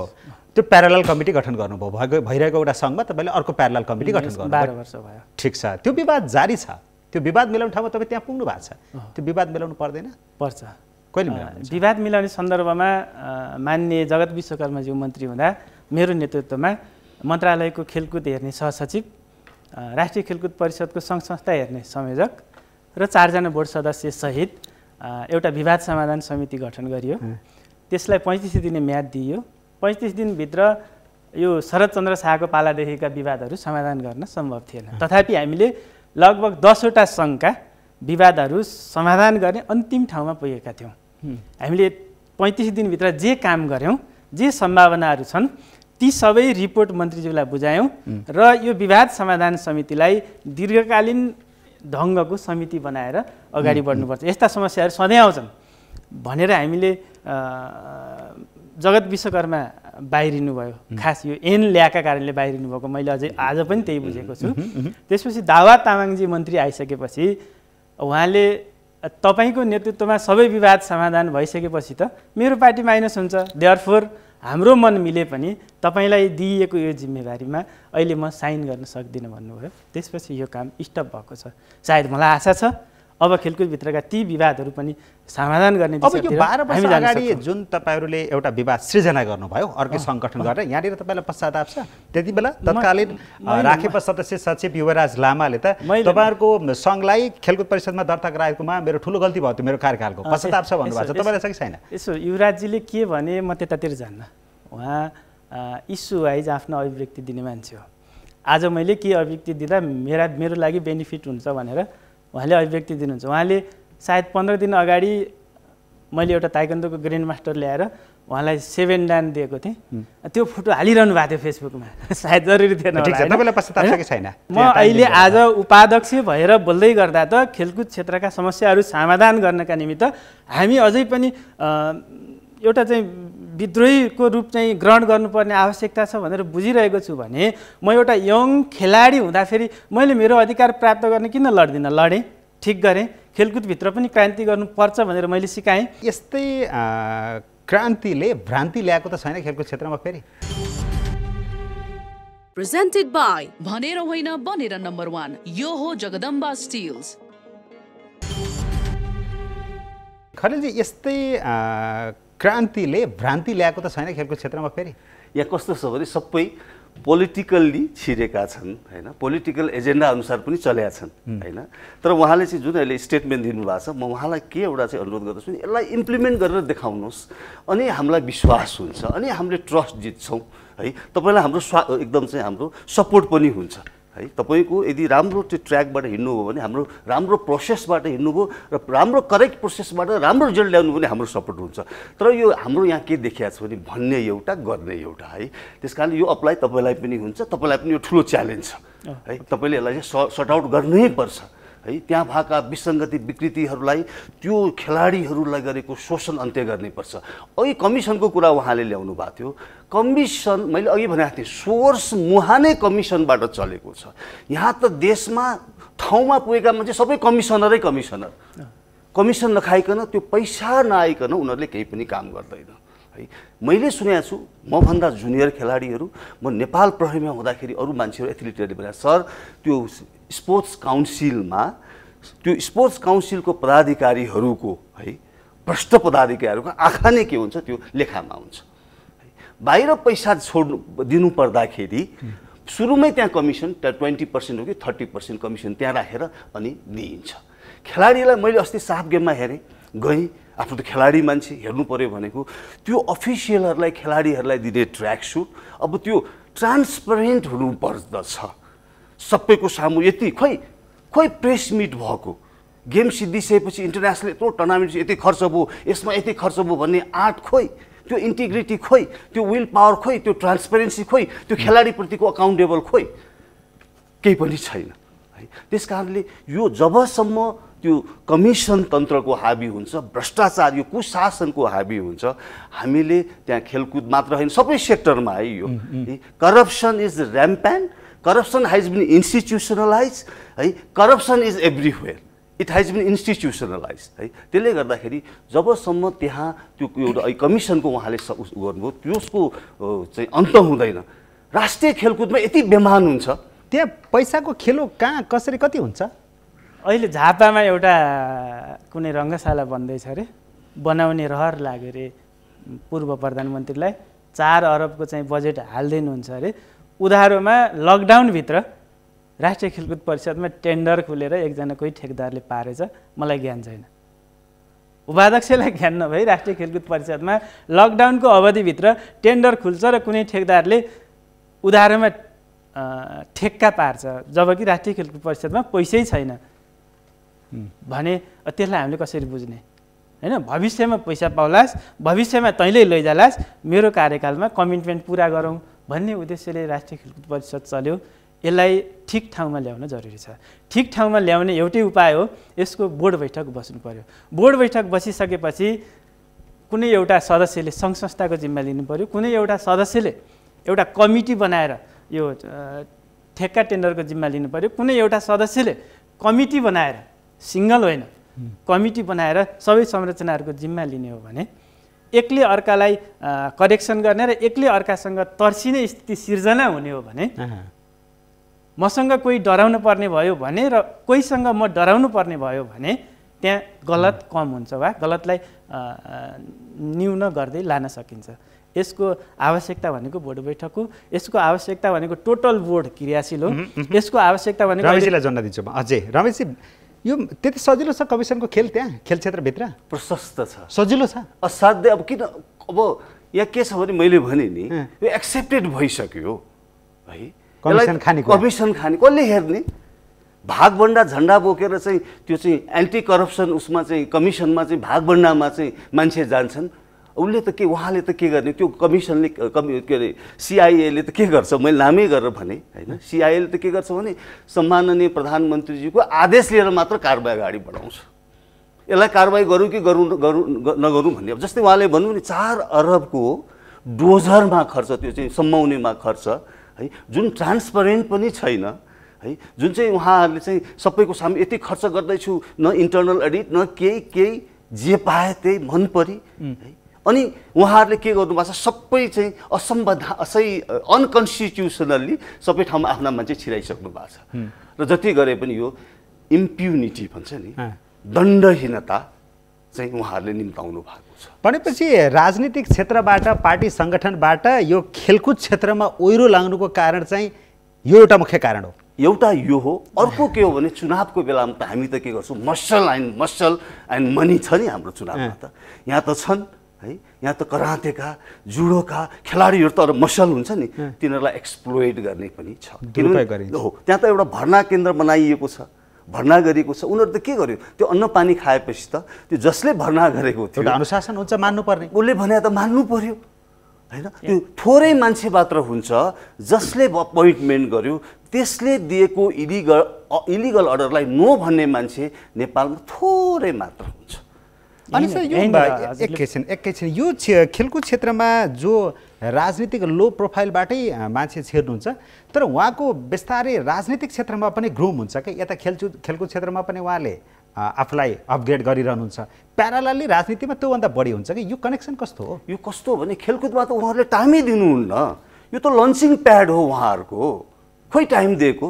त्यो प्यारलल कमिटी गठन गर्नुभयो भइरहेको एउटा सङ्घमा तपाईँले अर्को प्यारलल कमिटी गठन गर्नुभयो 12 वर्ष भयो ठिक छ त्यो विवाद जारी छ त्यो विवाद मिलाउने ठाउँमा तपाईँ त्यहाँ पुग्नु भएको छ त्यो विवाद मिलाउनु पर्दैन पर्छ कहिले मिलाउनुहुन्छ विवाद मिलाउने सन्दर्भमा मान्य जगत विश्वकर्माज्यू मन्त्री हुँदा मेरो नेतृत्वमा मन्त्रालयको खेलकुद हेर्ने सहसचिव राष्ट्रिय खेलकुद परिषदको सङ्घ संस्था हेर्ने संयोजक र 4 जना बोर्ड सदस्य सहित एउटा विवाद समाधान समिति गठन गरियो त्यसलाई 35 दिने म्याद दिइयो 35 दिनभित्र यो शरदचन्द्र शाहको पालादेखिका विवादहरू समाधान गर्न सम्भव थिएन तथापि हामीले लगभग 10 वटा सङ्घका विवादहरू समाधान गर्ने अन्तिम ठाउँमा पुगेका थियौँ हामीले 35 दिनभित्र जे काम गऱ्यौँ जे सम्भावनाहरू छन् ती सबै रिपोर्ट मन्त्रीज्यूलाई बुझायौँ र यो विवाद समाधान समितिलाई दीर्घकालीन ढङ्गको समिति बनाएर अगाडि बढ्नुपर्छ यस्ता समस्याहरू सधैँ आउँछन् भनेर हामीले जगत विश्वकर्मा बाहिरिनु भयो खास यो ऐन ल्याएका कारणले बाहिरिनु भएको मैले अझै आज पनि त्यही बुझेको छु त्यसपछि दावा तामाङजी मन्त्री आइसकेपछि उहाँले तपाईको नेतृत्वमा सबै विवाद समाधान भइसकेपछि त मेरो पार्टी माइनस हुन्छ देयरफोर हाम्रो मन मिले पनि तपाईलाई दिइएको यो जिम्मेवारीमा अहिले म साइन गर्न सक्दिनँ भन्नुभयो त्यसपछि यो काम स्टप भएको छ सायद मलाई आशा छ अब खेलकुदभित्रका ती विवादहरू पनि समाधान गर्ने अब यो दिशातिर 12 वर्ष हामी जान अगाडि सक्छौँ। जुन तपाईँहरूले एउटा विवाद सृजना गर्नुभयो अर्कै सङ्गठन गरेर यहाँनिर तपाईँलाई पश्चाताप छ त्यति बेला तत्कालीन राखेपा सदस्य सचिव युवराज लामाले त तपाईँहरूको सङ्घलाई खेलकुद परिषदमा दर्ता गराएकोमा मेरो ठुलो गल्ती भयो त्यो मेरो कार्यकालको पश्चाताप छ भन्नुभएको छ तपाईँलाई छ कि छैन? यसो युवराजजीले के भने म त्यतातिर जान्न, उहाँ इस्यु वाइज आफ्नो अभिव्यक्ति दिने मान्छे हो। आज मैले के अभिव्यक्ति दिँदा मेरो लागि बेनिफिट हुन्छ भनेर उहाँले अभिव्यक्ति दिनुहुन्छ। उहाँले सायद 15 दिन अगाडि मैले एउटा ताइक्वान्डोको ग्रान्ड मास्टर ल्याएर उहाँलाई 7 डान दिएको थिएँ, त्यो फोटो हालिरहनु भएको थियो फेसबुकमा। सायद जरुरी थिएन होला, हैन? तपाईँलाई पश्चाताप छ कि छैन? म अहिले आज उपाध्यक्ष भएर बोल्दै गर्दा त खेलकुद क्षेत्रका समस्याहरू समाधान गर्नका निमित्त हामी अझै पनि एउटा चाहिँ विद्रोहीको रूप चाहिँ ग्रहण गर्नुपर्ने आवश्यकता छ भनेर बुझिरहेको छु भने म एउटा यङ खेलाडी हुँदाखेरि मैले मेरो अधिकार प्राप्त गर्ने किन लड्दिनँ? लडेँ, ठिक गरेँ, खेलकुदभित्र पनि क्रान्ति गर्नुपर्छ भनेर मैले सिकाएँ। यस्तै क्रान्तिले भ्रान्ति ल्याएको त छैन खेलकुद क्षेत्रमा फेरि? Presented by भनेर होइन बनेर नम्बर 1 यो हो जगदम्बा स्टिल्स। खरेलजी यस्तै क्रान्तिले भ्रान्ति ल्याएको त छैन खेलकुद क्षेत्रमा फेरि? यहाँ कस्तो छ भने सबै पोलिटिकल्ली छिरेका छन् हैन, पोलिटिकल एजेन्डा अनुसार पनि चलेका छन् हैन। तर उहाँले चाहिँ जुन अहिले स्टेटमेन्ट दिनुभएको छ, म उहाँलाई के एउटा चाहिँ अनुरोध गर्दछु नि, यसलाई इम्प्लिमेन्ट गरेर देखाउनुहोस् अनि हामीलाई विश्वास हुन्छ अनि हामीले ट्रस्ट जित्छौँ है। तपाईँलाई हाम्रो एकदम चाहिँ हाम्रो सपोर्ट पनि हुन्छ है। तपाईँको यदि राम्रो त्यो ट्र्याकबाट हिँड्नुभयो भने, हाम्रो राम्रो प्रोसेसबाट हिँड्नुभयो र राम्रो करेक्ट प्रोसेसबाट राम्रो रिजल्ट ल्याउनु भने हाम्रो सपोर्ट हुन्छ। तर यो हाम्रो यहाँ के देखिएको छ भने भन्ने एउटा गर्ने एउटा है। त्यस कारण यो अप्लाई तपाईँलाई पनि हुन्छ, तपाईँलाई पनि यो ठुलो च्यालेन्ज छ है। तपाईँले यसलाई चाहिँ सर्ट आउट गर्नै पर्छ है। त्यहाँ भएका विसङ्गति विकृतिहरूलाई, त्यो खेलाडीहरूलाई गरेको शोषण अन्त्य गर्नुपर्छ। अघि कमिसनको कुरा उहाँले ल्याउनु भएको थियो। कमिसन मैले अघि भनेको थिएँ सोर्स मुहानै कमिसनबाट चलेको छ। यहाँ त देशमा ठाउँमा पुगेका मान्छे सबै कमिसनरै कमिसनर, कमिसन नखाइकन त्यो पैसा नआइकन उनीहरूले केही पनि काम गर्दैन है। मैले सुनेको छु मभन्दा जुनियर खेलाडीहरू, म नेपाल प्रहरीमा हुँदाखेरि अरू मान्छेहरू एथलिटहरूले भने सर त्यो स्पोर्ट्स काउन्सिलमा त्यो स्पोर्ट्स काउन्सिलको पदाधिकारीहरूको है, भ्रष्ट पदाधिकारीहरूको आँखा नै के हुन्छ त्यो लेखामा हुन्छ। बाहिर पैसा दिनु पर्दाखेरि सुरुमै त्यहाँ कमिसन 20% हो कि 30% कमिसन त्यहाँ राखेर अनि दिइन्छ। खेलाडीलाई मैले अस्ति साफ गेममा हेरेँ, गएँ, आफ्नो त खेलाडी मान्छे हेर्नु पर्यो भनेको त्यो अफिसियलहरूलाई खेलाडीहरूलाई दिने ट्र्याक सुट अब त्यो ट्रान्सपरेन्ट हुनुपर्दछ सबैको सामु। यति खोइ प्रेस मिट भएको गेम सिद्धिसकेपछि इन्टरनेसनल यत्रो टुर्नामेन्ट यति खर्च भयो, यसमा यति खर्च भयो भन्ने आर्ट खोइ, त्यो इन्टिग्रिटी खोइ, त्यो विल पावर खोइ, त्यो ट्रान्सपेरेन्सी खोइ, त्यो खेलाडीप्रतिको अकाउन्टेबल खोइ, केही पनि छैन है। त्यस कारणले यो जबसम्म त्यो कमिसन तन्त्रको हाबी हुन्छ, भ्रष्टाचार यो कुशासनको हाबी हुन्छ, हामीले त्यहाँ खेलकुद मात्र होइन सबै सेक्टरमा है यो corruption is rampant, corruption has been institutionalize है, corruption is everywhere, it has been institutionalize है। त्यसले गर्दाखेरि जबसम्म त्यहाँ त्यो एउटा कमिसनको उहाँले गर्नुभयो त्यसको चाहिँ अन्त हुँदैन। राष्ट्रिय खेलकुदमा यति बेमान हुन्छ, त्यहाँ पैसाको खेलो कहाँ कसरी कति हुन्छ? अहिले झापामा एउटा कुनै रङ्गशाला बन्दैछ अरे, बनाउने रहर लाग्यो अरे पूर्व प्रधानमन्त्रीलाई, 4 अरबको चाहिँ बजेट हाल्दैनुहुन्छ अरे। उधारोमा लकडाउनभित्र राष्ट्रिय खेलकुद परिषदमा टेन्डर खुलेर एकजना कोही ठेकदारले पारेछ, मलाई ज्ञान छैन। उपाध्यक्षलाई ज्ञान नभई राष्ट्रिय खेलकुद परिषदमा लकडाउनको अवधिभित्र टेन्डर खुल्छ र कुनै ठेकदारले उधारोमा ठेक्का पार्छ, जबकि राष्ट्रिय खेलकुद परिषदमा पैसै छैन भने त्यसलाई हामीले कसरी बुझ्ने हैन? भविष्यमा पैसा पाउलास्, भविष्यमा तैँले लैजालास्, मेरो कार्यकालमा कमिटमेन्ट पुरा गरौँ भन्ने उद्देश्यले राष्ट्रिय खेलकुद परिषद चल्यो। यसलाई ठिक ठाउँमा ल्याउन जरुरी छ। ठिक ठाउँमा ल्याउने एउटै उपाय हो यसको बोर्ड बैठक बस्नु पर्यो। बोर्ड बैठक बसिसकेपछि कुनै एउटा सदस्यले सङ्घ संस्थाको जिम्मा लिनु पर्यो, कुनै एउटा सदस्यले एउटा कमिटी बनाएर यो ठेक्का टेन्डरको जिम्मा लिनु पर्यो, कुनै एउटा सदस्यले कमिटी बनाएर सिङ्गल होइन कमिटी बनाएर सबै संरचनाहरूको जिम्मा लिने हो भने एकले अर्कालाई करेक्सन गर्ने र एकले अर्कासँग तर्सिने स्थिति सिर्जना हुने हो भने मसँग कोही डराउनु पर्ने भयो भने र कोहीसँग म डराउनु पर्ने भयो भने त्यहाँ गलत कम हुन्छ वा गलतलाई न्यून गर्दै लान सकिन्छ। यसको आवश्यकता भनेको बोर्ड बैठक हो, यसको आवश्यकता भनेको टोटल बोर्ड क्रियाशील हो, यसको आवश्यकता भनेको रमेशजीलाई जन्न दिन्छु म अझै। रमेशजी यो त्यति सजिलो छ कमिसनको खेल त्यहाँ खेल क्षेत्रभित्र? प्रशस्त छ, सजिलो छ, असाध्य। अब किन अब यहाँ के छ भने मैले भने नि यो एक्सेप्टेड भइसक्यो है, कमिसन खाने कसले हेर्ने? भागभन्डा झन्डा बोकेर चाहिँ त्यो चाहिँ एन्टी करप्सन उसमा चाहिँ कमिसनमा चाहिँ भागभन्डामा चाहिँ मान्छे जान्छन्। उसले त के उहाँले त के गर्ने? त्यो कमिसनले के अरे सिआइएले त के गर्छ? मैले नामै गरेर भने होइन, सिआइएले त के गर्छ भने सम्माननीय प्रधानमन्त्रीजीको आदेश लिएर मात्र कारबाही अगाडि बढाउँछ। यसलाई कारबाही गरौँ कि नगरौँ भन्ने। अब जस्तै उहाँले भन्नु नि 4 अरबको डोजरमा खर्च, त्यो चाहिँ सम्माउनेमा खर्च है, जुन ट्रान्सपरेन्ट पनि छैन है, जुन चाहिँ उहाँहरूले चाहिँ सबैको सामु यति खर्च गर्दैछु, न इन्टरनल अडिट न केही जे पाए त्यही मन परी है। अनि उहाँहरूले के गर्नुभएको छ? सबै चाहिँ अनकन्स्टिट्युसनल्ली सबै ठाउँमा आफ्ना मान्छे छिराइसक्नु भएको छ र जति गरे पनि यो इम्प्युनिटी भन्छ नि, दण्डहीनता चाहिँ उहाँहरूले निम्ताउनु भएको छ। भनेपछि राजनीतिक क्षेत्रबाट पार्टी सङ्गठनबाट यो खेलकुद क्षेत्रमा ओहिरो लाग्नुको कारण चाहिँ यो एउटा मुख्य कारण हो। एउटा यो हो। अर्को के हो भने चुनावको बेलामा त हामी त के गर्छौँ, मसल एन्ड मनी छ नि हाम्रो चुनावमा त। यहाँ त छन् है, यहाँ त करातेका जुडोका खेलाडीहरू त मसल हुन्छ नि, तिनीहरूलाई एक्सप्लोइट गर्ने पनि छ। हो, त्यहाँ त एउटा भर्ना केन्द्र बनाइएको छ, भर्ना गरिएको छ। उनीहरू त के गर्यो? त्यो अन्न पानी खाएपछि त त्यो जसले भर्ना गरेको थियो एउटा अनुशासन हुन्छ, मान्नुपर्ने। उसले भने त मान्नु पर्यो होइन। त्यो थोरै मान्छे मात्र हुन्छ जसले अपोइन्टमेन्ट गर्यो, त्यसले दिएको इलिगल अर्डरलाई नो भन्ने मान्छे नेपालमा थोरै मात्र हुन्छ। अनि सर यो एकैछिन यो खेलकुद क्षेत्रमा जो राजनीतिक लो प्रोफाइलबाटै मान्छे छिर्नुहुन्छ, तर उहाँको बिस्तारै राजनीतिक क्षेत्रमा पनि ग्रुम हुन्छ कि यता खेलकुद क्षेत्रमा पनि उहाँले आफूलाई अपग्रेड गरिरहनुहुन्छ, प्यारालली राजनीतिमा त्योभन्दा बढी हुन्छ कि यो कनेक्सन कस्तो हो? यो कस्तो हो भने खेलकुदमा त उहाँहरूले टाइमै दिनुहुन्न। यो त लन्चिङ प्याड हो उहाँहरूको, खोइ टाइम दिएको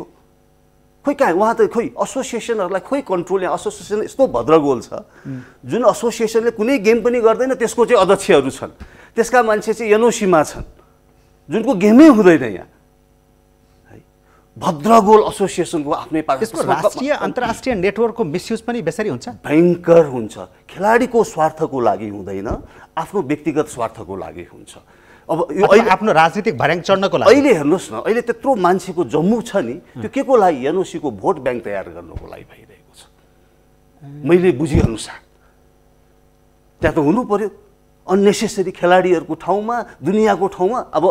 खोइ कहाँ? उहाँ त खोइ एसोसिएसनहरूलाई खोइ कन्ट्रोल। यहाँ एसोसिएसन यस्तो भद्रगोल छ, जुन एसोसिएसनले कुनै गेम पनि गर्दैन त्यसको चाहिँ अध्यक्षहरू छन्, त्यसका मान्छे चाहिँ एनओसीमा छन्, जुनको गेमै हुँदैन यहाँ है। भद्रगोल एसोसिएसनको आफ्नै पार्टी। राष्ट्रिय अन्तर्राष्ट्रिय नेटवर्कको मिसयुज पनि बेसरी हुन्छ, भयङ्कर हुन्छ। खेलाडीको स्वार्थको लागि हुँदैन, आफ्नो व्यक्तिगत स्वार्थको लागि हुन्छ। अब यो आफ्नो राजनीतिक भर्याङ चढ्नको लागि अहिले हेर्नुहोस् न, अहिले त्यत्रो मान्छेको जम्मू छ नि, त्यो के को लागि? एनओसीको भोट ब्याङ्क तयार गर्नको लागि भइरहेको छ मैले बुझेअनुसार। त्यहाँ त हुनु पर्यो अननेसेसरी खेलाडीहरूको ठाउँमा, दुनियाँको ठाउँमा। अब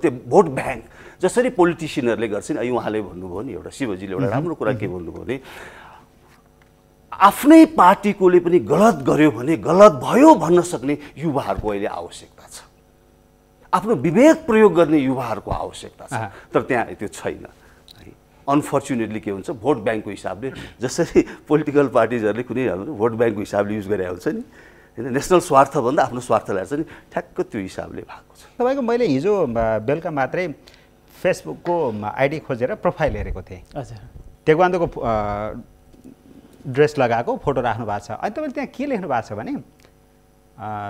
त्यो भोट ब्याङ्क जसरी पोलिटिसियनहरूले गर्छन्। अहिले उहाँले भन्नुभयो नि, एउटा शिवजीले एउटा राम्रो कुरा के भन्नुभयो भने आफ्नै पार्टीकोले पनि गलत गर्यो भने गलत भयो भन्न सक्ने युवाहरूको अहिले आवश्यकता छ, आफ्नो विवेक प्रयोग गर्ने युवाहरूको आवश्यकता छ। तर त्यहाँ त्यो छैन है। अनफर्चुनेटली के हुन्छ, भोट ब्याङ्कको हिसाबले जसरी पोलिटिकल पार्टिजहरूले कुनै भोट ब्याङ्कको हिसाबले युज गरे हुन्छ नि होइन, नेसनल स्वार्थभन्दा आफ्नो स्वार्थ ल्याएर नि ठ्याक्क त्यो हिसाबले भएको छ। तपाईँको मैले हिजो बेलुका मात्रै फेसबुकको आइडी खोजेर प्रोफाइल हेरेको थिएँ। हजुर, तेक्वान्दोको ड्रेस लगाएको फोटो राख्नु भएको छ। अनि तपाईँले त्यहाँ के लेख्नु भएको छ भने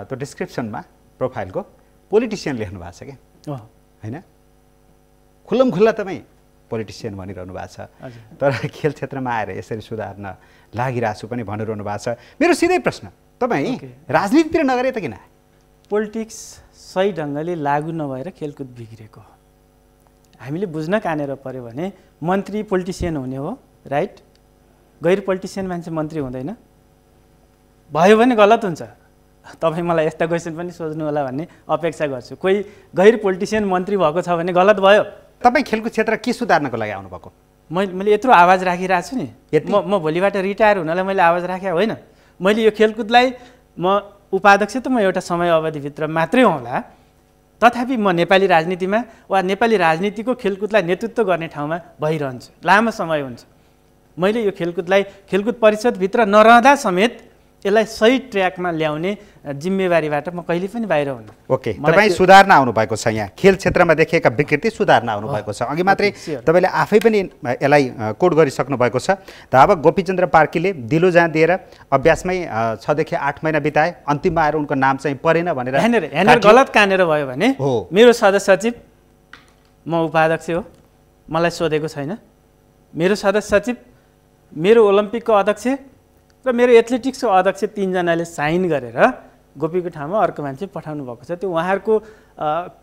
त्यो डिस्क्रिप्सनमा प्रोफाइलको पोलिटिसियन लेख्नु भएको छ क्या होइन, खुल्लमखुल्ला तपाईँ पोलिटिसियन भनिरहनु भएको छ। तर खेल क्षेत्रमा आएर यसरी सुधार्न लागिरहेको छु पनि भनिरहनु भएको छ। मेरो सिधै प्रश्न, तपाईँ राजनीतितिर नगरे त किन? पोलिटिक्स सही ढङ्गले लागू नभएर खेलकुद बिग्रेको हामीले बुझ्न कानेर पर्यो भने मन्त्री पोलिटिसियन हुने हो, राइट? गैर पोलिटिसियन मान्छे मन्त्री हुँदैन। भयो भने गलत हुन्छ। तपाईँ मलाई यस्ता क्वेसन पनि सोध्नु होला भन्ने अपेक्षा गर्छु। कोही गैर पोलिटिसियन मन्त्री भएको छ भने गलत भयो। तपाईँ खेलकुद क्षेत्र के सुधार्नको लागि आउनुभएको? मैले यत्रो आवाज राखिरहेको छु नि, म भोलिबाट रिटायर हुनलाई मैले आवाज राखेँ होइन। मैले यो खेलकुदलाई म उपाध्यक्ष त म एउटा समय अवधिभित्र मात्रै होला, तथापि म नेपाली राजनीतिमा वा नेपाली राजनीतिको खेलकुदलाई नेतृत्व गर्ने ठाउँमा भइरहन्छु, लामो समय हुन्छ। मैले यो खेलकुदलाई खेलकुद परिषदभित्र नरहँदा समेत यसलाई सही ट्र्याकमा ल्याउने जिम्मेवारीबाट म कहिले पनि बाहिर हुन्न। ओके, तपाईँ सुधार्न आउनु भएको छ, यहाँ खेल क्षेत्रमा देखिएका विकृति सुधार्न आउनु भएको छ। अघि मात्रै तपाईँले आफै पनि यसलाई कोड गरिसक्नु भएको छ। धावक गोपीचन्द्र पार्कीले दिलो जाँ दिएर अभ्यासमै 6 देखि 8 महिना बिताए, अन्तिममा आएर उनको नाम चाहिँ परेन भनेर यहाँनिर गलत कहाँनिर भयो भने मेरो सदस्य सचिव, म उपाध्यक्ष हो, मलाई सोधेको छैन। मेरो सदस्य सचिव, मेरो ओलम्पिकको अध्यक्ष र मेरो एथलेटिक्सको अध्यक्ष 3 जनाले साइन गरेर गोपीको ठाउँमा अर्को मान्छे पठाउनु भएको छ। त्यो उहाँहरूको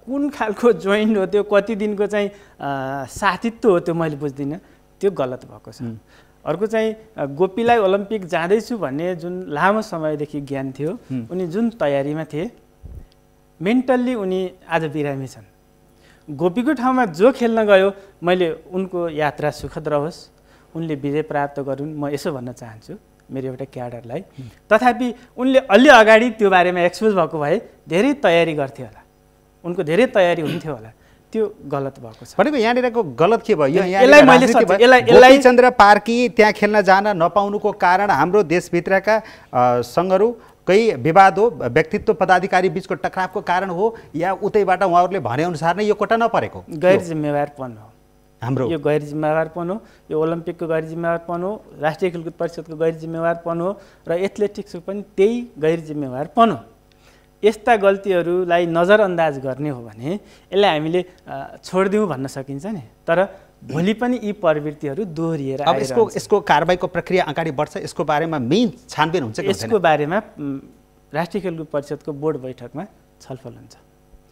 कुन खालको जोइन्ट हो, त्यो कति दिनको चाहिँ साथीत्व हो, त्यो मैले बुझ्दिनँ, त्यो गलत भएको छ। अर्को चाहिँ गोपीलाई ओलम्पिक जाँदैछु भन्ने जुन लामो समयदेखि ज्ञान थियो, उनी जुन तयारीमा थिए, मेन्टल्ली उनी आज बिरामी छन्। गोपीको ठाउँमा जो खेल्न गयो, मैले उनको यात्रा सुखद रहोस्, उनले विजय प्राप्त गरून्, म यसो भन्न चाहन्छु मेरो एउटा क्याडरलाई। तथापि उनले अलि अगाडि त्यो बारेमा एक्सपोज भएको भए धेरै तयारी गर्थे होला, उनको धेरै तयारी हुन्थ्यो होला, त्यो गलत भएको छ। भनेको यहाँनिरको गलत के भयो? यसलाई मैले गोपीचन्द्र पार्की त्यहाँ खेल्न जान नपाउनुको कारण हाम्रो देशभित्रका सङ्घहरू कही विवाद हो, व्यक्तित्व पदाधिकारी बीचको टकरावको कारण हो, या उतैबाट उहाँहरूले भनेअनुसार नै यो कोटा नपरेको गैर जिम्मेवारपन हो? हाम्रो यो गैर जिम्मेवारपन हो, यो ओलम्पिकको गैर जिम्मेवारपन हो, राष्ट्रिय खेलकुद परिषदको गैर जिम्मेवारपन हो, र एथलेटिक्सको पनि त्यही गैर जिम्मेवारपन हो। यस्ता गल्तीहरूलाई नजरअन्दाज गर्ने हो भने यसलाई हामीले छोडिदिउँ भन्न सकिन्छ नि, तर भोलि पनि यी प्रवृत्तिहरू दोहोरिएर अब यसको कारबाहीको प्रक्रिया अगाडि बढ्छ, यसको बारेमा मेन छानबिन हुन्छ कि यसको बारेमा राष्ट्रिय खेलकुद परिषदको बोर्ड बैठकमा छलफल हुन्छ।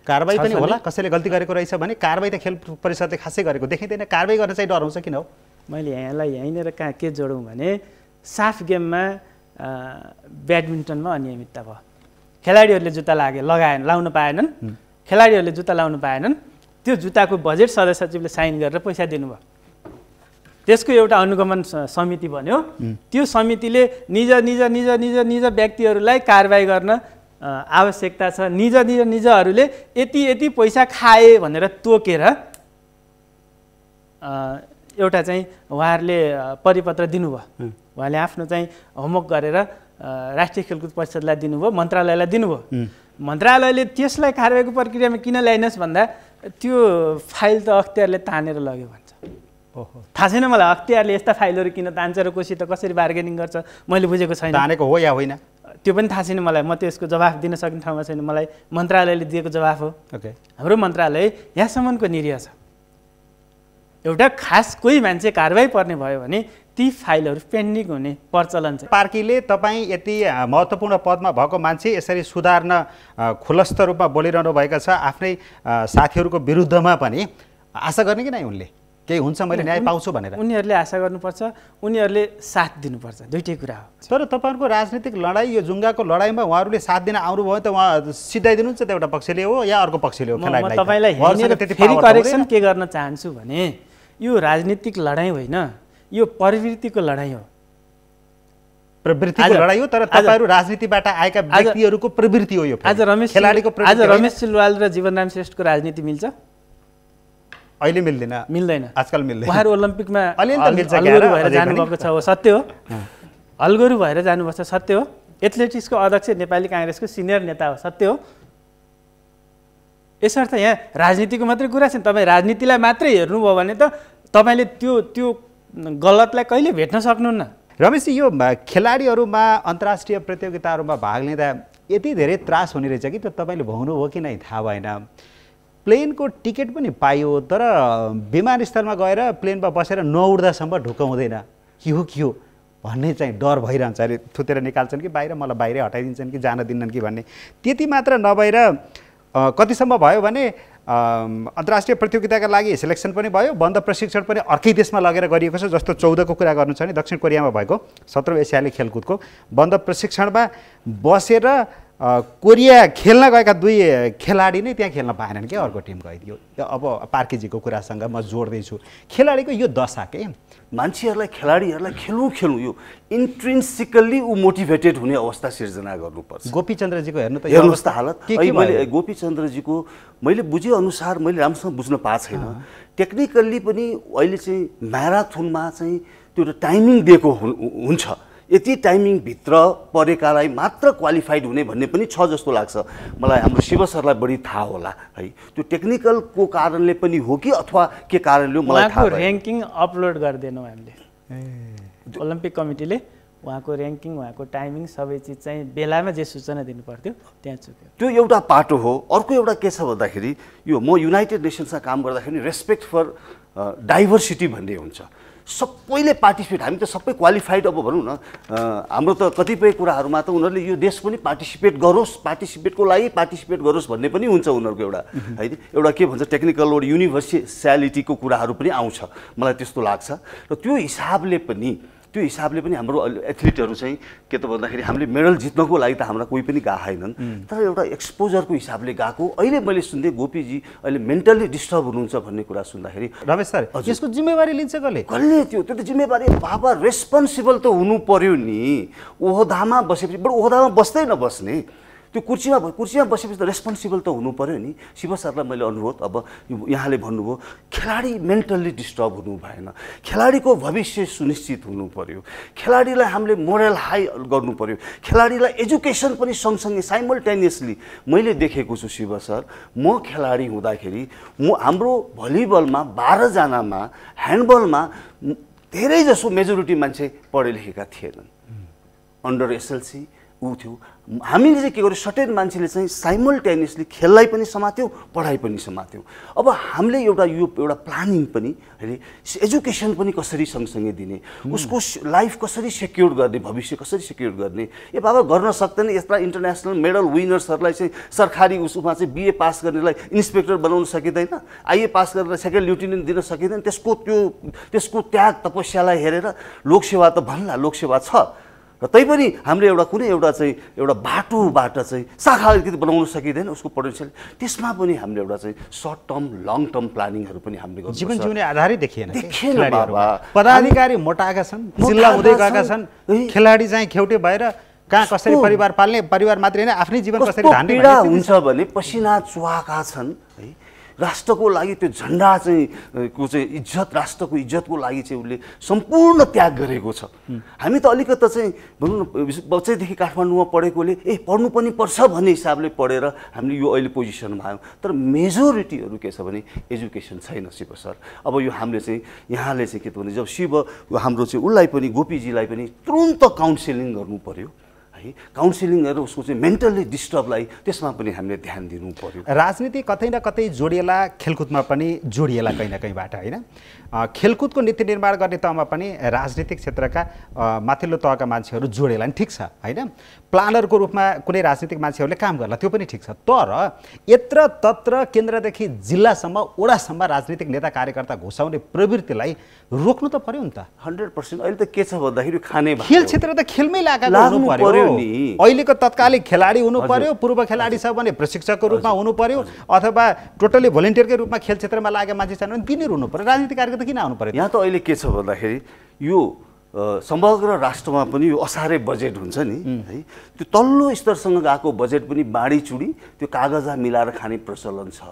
कारबाही पनि होला, कसैले गल्ती गरेको रहेछ भने कारबाही त खेल परिषदले खासै गरेको देखिँदैन, कारबाही गर्न चाहिँ डराउँछ किन हो? मैले यहाँलाई यहीँनिर कहाँ के जोडौँ भने साफ गेममा ब्याडमिन्टनमा अनियमितता भयो, खेलाडीहरूले जुत्ता लाउन पाएनन्, खेलाडीहरूले जुत्ता लाउन पाएनन्, त्यो जुत्ताको बजेट सदस्य सचिवले साइन गरेर पैसा दिनुभयो, त्यसको एउटा अनुगमन समिति बन्यो, त्यो समितिले निज निज निज निज निज व्यक्तिहरूलाई कारबाही गर्न आवश्यकता छ, निजहरूले यति पैसा खाए भनेर तोकेर एउटा चाहिँ उहाँहरूले परिपत्र दिनुभयो, उहाँले आफ्नो चाहिँ होमवर्क गरेर राष्ट्रिय खेलकुद परिषदलाई दिनुभयो, मन्त्रालयलाई दिनुभयो। मन्त्रालयले त्यसलाई कारबाहीको प्रक्रियामा किन ल्याइनस् भन्दा त्यो फाइल त अख्तियारले तानेर लग्यो भन्छ। थाहा छैन मलाई अख्तियारले यस्ता फाइलहरू किन तान्छ र कोसित कसरी बार्गेनिङ गर्छ, मैले बुझेको छैन। तानेको हो या होइन त्यो पनि थाहा छैन मलाई, म त्यसको जवाफ दिन सक्ने ठाउँमा छैन, मलाई मन्त्रालयले दिएको जवाफ हो। ओके, हाम्रो मन्त्रालय यहाँसम्मको निरीह छ, एउटा खास कोही मान्छे कारबाही पर्ने भयो भने ती फाइलहरू पेन्डिङ हुने प्रचलन छ। पार्कीले तपाईँ यति महत्त्वपूर्ण पदमा भएको मान्छे यसरी सुधार्न खुलस्त रूपमा बोलिरहनु भएको छ, आफ्नै साथीहरूको विरुद्धमा पनि आशा गर्ने कि नै उनले केही हुन्छ मैले न्याय पाउँछु भनेर? उनीहरूले आशा गर्नुपर्छ, उनीहरूले साथ दिनुपर्छ, दुइटै कुरा हो। तर तपाईँहरूको राजनीतिक लडाइँ, यो जुङ्गाको लडाइँमा उहाँहरूले साथ दिन आउनुभयो त उहाँ सिधाइदिनुहुन्छ त एउटा पक्षले हो या अर्को पक्षले हो? म तपाईँलाई फेरि करेक्सन के गर्न चाहन्छु भने यो राजनीतिक लडाइँ होइन, यो प्रवृत्तिको लडाइँ हो। प्रवृत्तिको लडाइँ हो, तर तपाईँहरू राजनीतिबाट आएका व्यक्तिहरूको प्रवृत्ति हो यो। आज रमेश सिलवाल र जीवनराम श्रेष्ठको राजनीति मिल्छ? अहिले मिल्दैन, आजकल मिल्दैन। उहाँहरू ओलम्पिकमा हलगोरु भएर जानुभएको छ, हो सत्य हो, हलगोरु भएर जानुभएको छ, सत्य हो। एथलेटिक्सको अध्यक्ष नेपाली काङ्ग्रेसको सिनियर नेता हो, सत्य हो। यसर्थ यहाँ राजनीतिको मात्रै कुरा छैन, तपाईँ राजनीतिलाई मात्रै हेर्नुभयो भने त तपाईँले त्यो गलतलाई कहिले भेट्न सक्नुहुन्न। रमेशजी, यो खेलाडीहरूमा अन्तर्राष्ट्रिय प्रतियोगिताहरूमा भाग लिँदा यति धेरै त्रास हुने रहेछ कि त्यो तपाईँले भोग्नुभयो कि नै थाहा भएन। प्लेनको टिकट पनि पाइयो, तर विमानस्थलमा गएर प्लेनमा बसेर नउड्दासम्म ढुक्क हुँदैन, के हो भन्ने चाहिँ डर भइरहन्छ। अहिले थुतेर निकाल्छन् कि बाहिर, मलाई बाहिरै हटाइदिन्छन् कि जान दिन्नन् कि भन्ने। त्यति मात्र नभएर कतिसम्म भयो भने अन्तर्राष्ट्रिय प्रतियोगिताका लागि सिलेक्सन पनि भयो, बन्द प्रशिक्षण पनि अर्कै देशमा लगेर गरिएको छ। जस्तो 14को कुरा गर्नु छ भने दक्षिण कोरियामा भएको 17औं एसियाली खेलकुदको बन्द प्रशिक्षणमा बसेर कोरिया खेल्न गएका 2 खेलाडी नै त्यहाँ खेल्न पाएनन् क्या, अर्को टिम गइदियो। अब पार्कीजीको कुरासँग म जोड्दैछु, खेलाडीको यो दशा के मान्छेहरूलाई खेलाडीहरूलाई खेल्नु यो इन्ट्रिन्सिकल्ली ऊ मोटिभेटेड हुने अवस्था सिर्जना गर्नुपर्छ। गोपीचन्द्रजीको हेर्नुहोस् त हालत। मैले गोपीचन्द्रजीको मैले बुझेअनुसार मैले राम्रोसँग बुझ्न पाएको छैन, टेक्निकल्ली पनि अहिले चाहिँ म्याराथनमा चाहिँ त्यो टाइमिङ दिएको हुन्छ, यति टाइमिङभित्र परेकालाई मात्र क्वालिफाइड हुने भन्ने पनि छ जस्तो लाग्छ मलाई। हाम्रो शिव सरलाई बढी थाहा होला है, त्यो टेक्निकलको कारणले पनि हो कि अथवा के कारणले मलाई थाहा भएन। र्याङ्किङ अपलोड गरिदिएनौँ हामीले, ओलम्पिक कमिटीले उहाँको र्याङ्किङ, उहाँको टाइमिङ सबै चिज चाहिँ बेलामा जे सूचना दिनु पर्थ्यो त्यहाँ चुक्यो। त्यो एउटा पाटो हो। अर्को एउटा के छ भन्दाखेरि यो म युनाइटेड नेसन्समा काम गर्दाखेरि रेस्पेक्ट फर डाइभर्सिटी भन्ने हुन्छ। सबैले पार्टिसिपेट, हामी त सबै क्वालिफाइड अब भनौँ न, हाम्रो त कतिपय कुराहरूमा त उनीहरूले यो देश पनि पार्टिसिपेट गरोस्, पार्टिसिपेटको लागि पार्टिसिपेट गरोस् भन्ने पनि हुन्छ उनीहरूको एउटा है, एउटा के भन्छ टेक्निकल एउटा युनिभर्सियालिटीको कुराहरू पनि आउँछ, मलाई त्यस्तो लाग्छ। र त्यो हिसाबले पनि हाम्रो एथलिटहरू चाहिँ के त भन्दाखेरि हामीले मेडल जित्नको लागि त हाम्रा कोही पनि गएनन्, तर एउटा एक्सपोजरको हिसाबले गएको। अहिले मैले सुन्दै गोपीजी अहिले मेन्टल्ली डिस्टर्ब हुनुहुन्छ भन्ने कुरा सुन्दाखेरि रमेश सर यसको जिम्मेवारी लिन्छ कसले? त्यो त जिम्मेवारी बाबा रेस्पोन्सिबल त हुनु पर्यो नि। ओहदामा बसेपछि बरु ओहदामा बस्दै नबस्ने, त्यो कुर्सीमा बसेपछि त रेस्पोन्सिबल त हुनु पर्यो नि। शिव सरलाई मैले अनुरोध, अब यहाँले भन्नुभयो खेलाडी मेन्टल्ली डिस्टर्ब हुनु भएन, खेलाडीको भविष्य सुनिश्चित हुनु पर्यो, खेलाडीलाई हामीले मोरल हाई गर्नु पर्यो, खेलाडीलाई एजुकेसन पनि सँगसँगै साइमल्टेनियसली। मैले देखेको छु शिव सर, म खेलाडी हुँदाखेरि हाम्रो भलिबलमा 12 जनामा, ह्यान्डबलमा धेरै जसो मेजोरिटी मान्छे पढे लेखेका थिएनन्। अन्डर एसएलसी ऊ थियो। हामीले चाहिँ के गर्यो, सर्टेन मान्छेले चाहिँ साइमल्टेनियसली खेललाई पनि समात्यौँ, पढाइ पनि समात्यौँ। अब हामीले एउटा प्लानिङ पनि अहिले एजुकेसन पनि कसरी सँगसँगै दिने, उसको लाइफ कसरी सेक्योर गर्ने, भविष्य कसरी सेक्योर गर्ने। ए बाबा गर्न सक्दैन, यस्ता इन्टरनेसनल मेडल विनर्सहरूलाई चाहिँ सरकारी उसमा चाहिँ बिए पास गर्नेलाई इन्सपेक्टर बनाउन सकिँदैन, आइए पास गरेर सेकेन्ड लेफ्टिनेन्ट दिन सकिँदैन। त्यसको त्याग तपस्यालाई हेरेर लोकसेवा त भन्ला, लोकसेवा छ, र तैपनि हामीले कुनै एउटा बाटोबाट चाहिँ शाखा अलिकति बनाउन सकिँदैन उसको पोटेन्सियल। त्यसमा पनि हामीले एउटा चाहिँ सर्ट टर्म लङ टर्म प्लानिङहरू पनि हामीले गर्नुपर्छ। जीवन जिउने आधारै देखिएन बाबा। पदाधिकारी मोटाएका छन्, जिल्ला हुँदै गएका छन्, खेलाडी चाहिँ खेउटे भएर कहाँ कसरी परिवार पाल्ने, परिवार मात्रै होइन आफ्नै जीवन कसरी धान्ने हुन्छ भने पसिना चुहाएका छन् है। राष्ट्रको लागि त्यो झन्डा चाहिँ इज्जत, राष्ट्रको इज्जतको लागि चाहिँ उसले सम्पूर्ण त्याग गरेको छ। हामी त अलिकति चाहिँ भनौँ न बच्चैदेखि काठमाडौँमा पढेकोले पढ्नु पनि पर्छ भन्ने हिसाबले पढेर हामीले यो अहिले पोजिसनमा आयौँ। तर मेजोरिटीहरू के छ भने एजुकेसन छैन शिव सर। अब यो हामीले चाहिँ यहाँले चाहिँ के त भने जब शिव हाम्रो चाहिँ उसलाई पनि गोपीजीलाई पनि तुरुन्त काउन्सिलिङ गर्नु पर्यो है, काउन्सिलिङ गरेर उसको चाहिँ मेन्टल्ली डिस्टर्बलाई त्यसमा पनि हामीले ध्यान दिनु पर्यो। राजनीति कतै न कतै जोडिएला, खेलकुदमा पनि जोडिएला कहीँ न कहीँबाट होइन। खेलकुदको नीति निर्माण गर्ने तहमा पनि राजनीतिक क्षेत्रका माथिल्लो तहका मान्छेहरू जोडिएला नि ठिक छ होइन, प्लानरको रूपमा कुनै राजनीतिक मान्छेहरूले काम गर्ला त्यो पनि ठिक छ। तर यत्र तत्र केन्द्रदेखि जिल्लासम्म वडासम्म राजनीतिक नेता कार्यकर्ता घुसाउने प्रवृत्तिलाई रोक्नु त पर्यो नि त। 100%। अहिले त के छ भन्दाखेरि खाने खेल क्षेत्र त खेलमै लाग्नु पर्यो नि। अहिलेको तत्कालिक खेलाडी हुनु पर्यो, पूर्व खेलाडी छ भने प्रशिक्षकको रूपमा हुनु पर्यो, अथवा टोटली भोलिन्टियरकै रूपमा खेल क्षेत्रमा लागेका मान्छे छन् भने तिनीहरू हुनु पर्यो। राजनीतिक कार्यकर्ता किन आउनु पर्यो? यहाँ त अहिले के छ भन्दाखेरि यो समग्र राष्ट्रमा पनि यो असारे बजेट हुन्छ नि है, त्यो तल्लो स्तरसँग गएको बजेट पनि बाँडीचुडी त्यो कागजा मिलाएर खाने प्रचलन छ।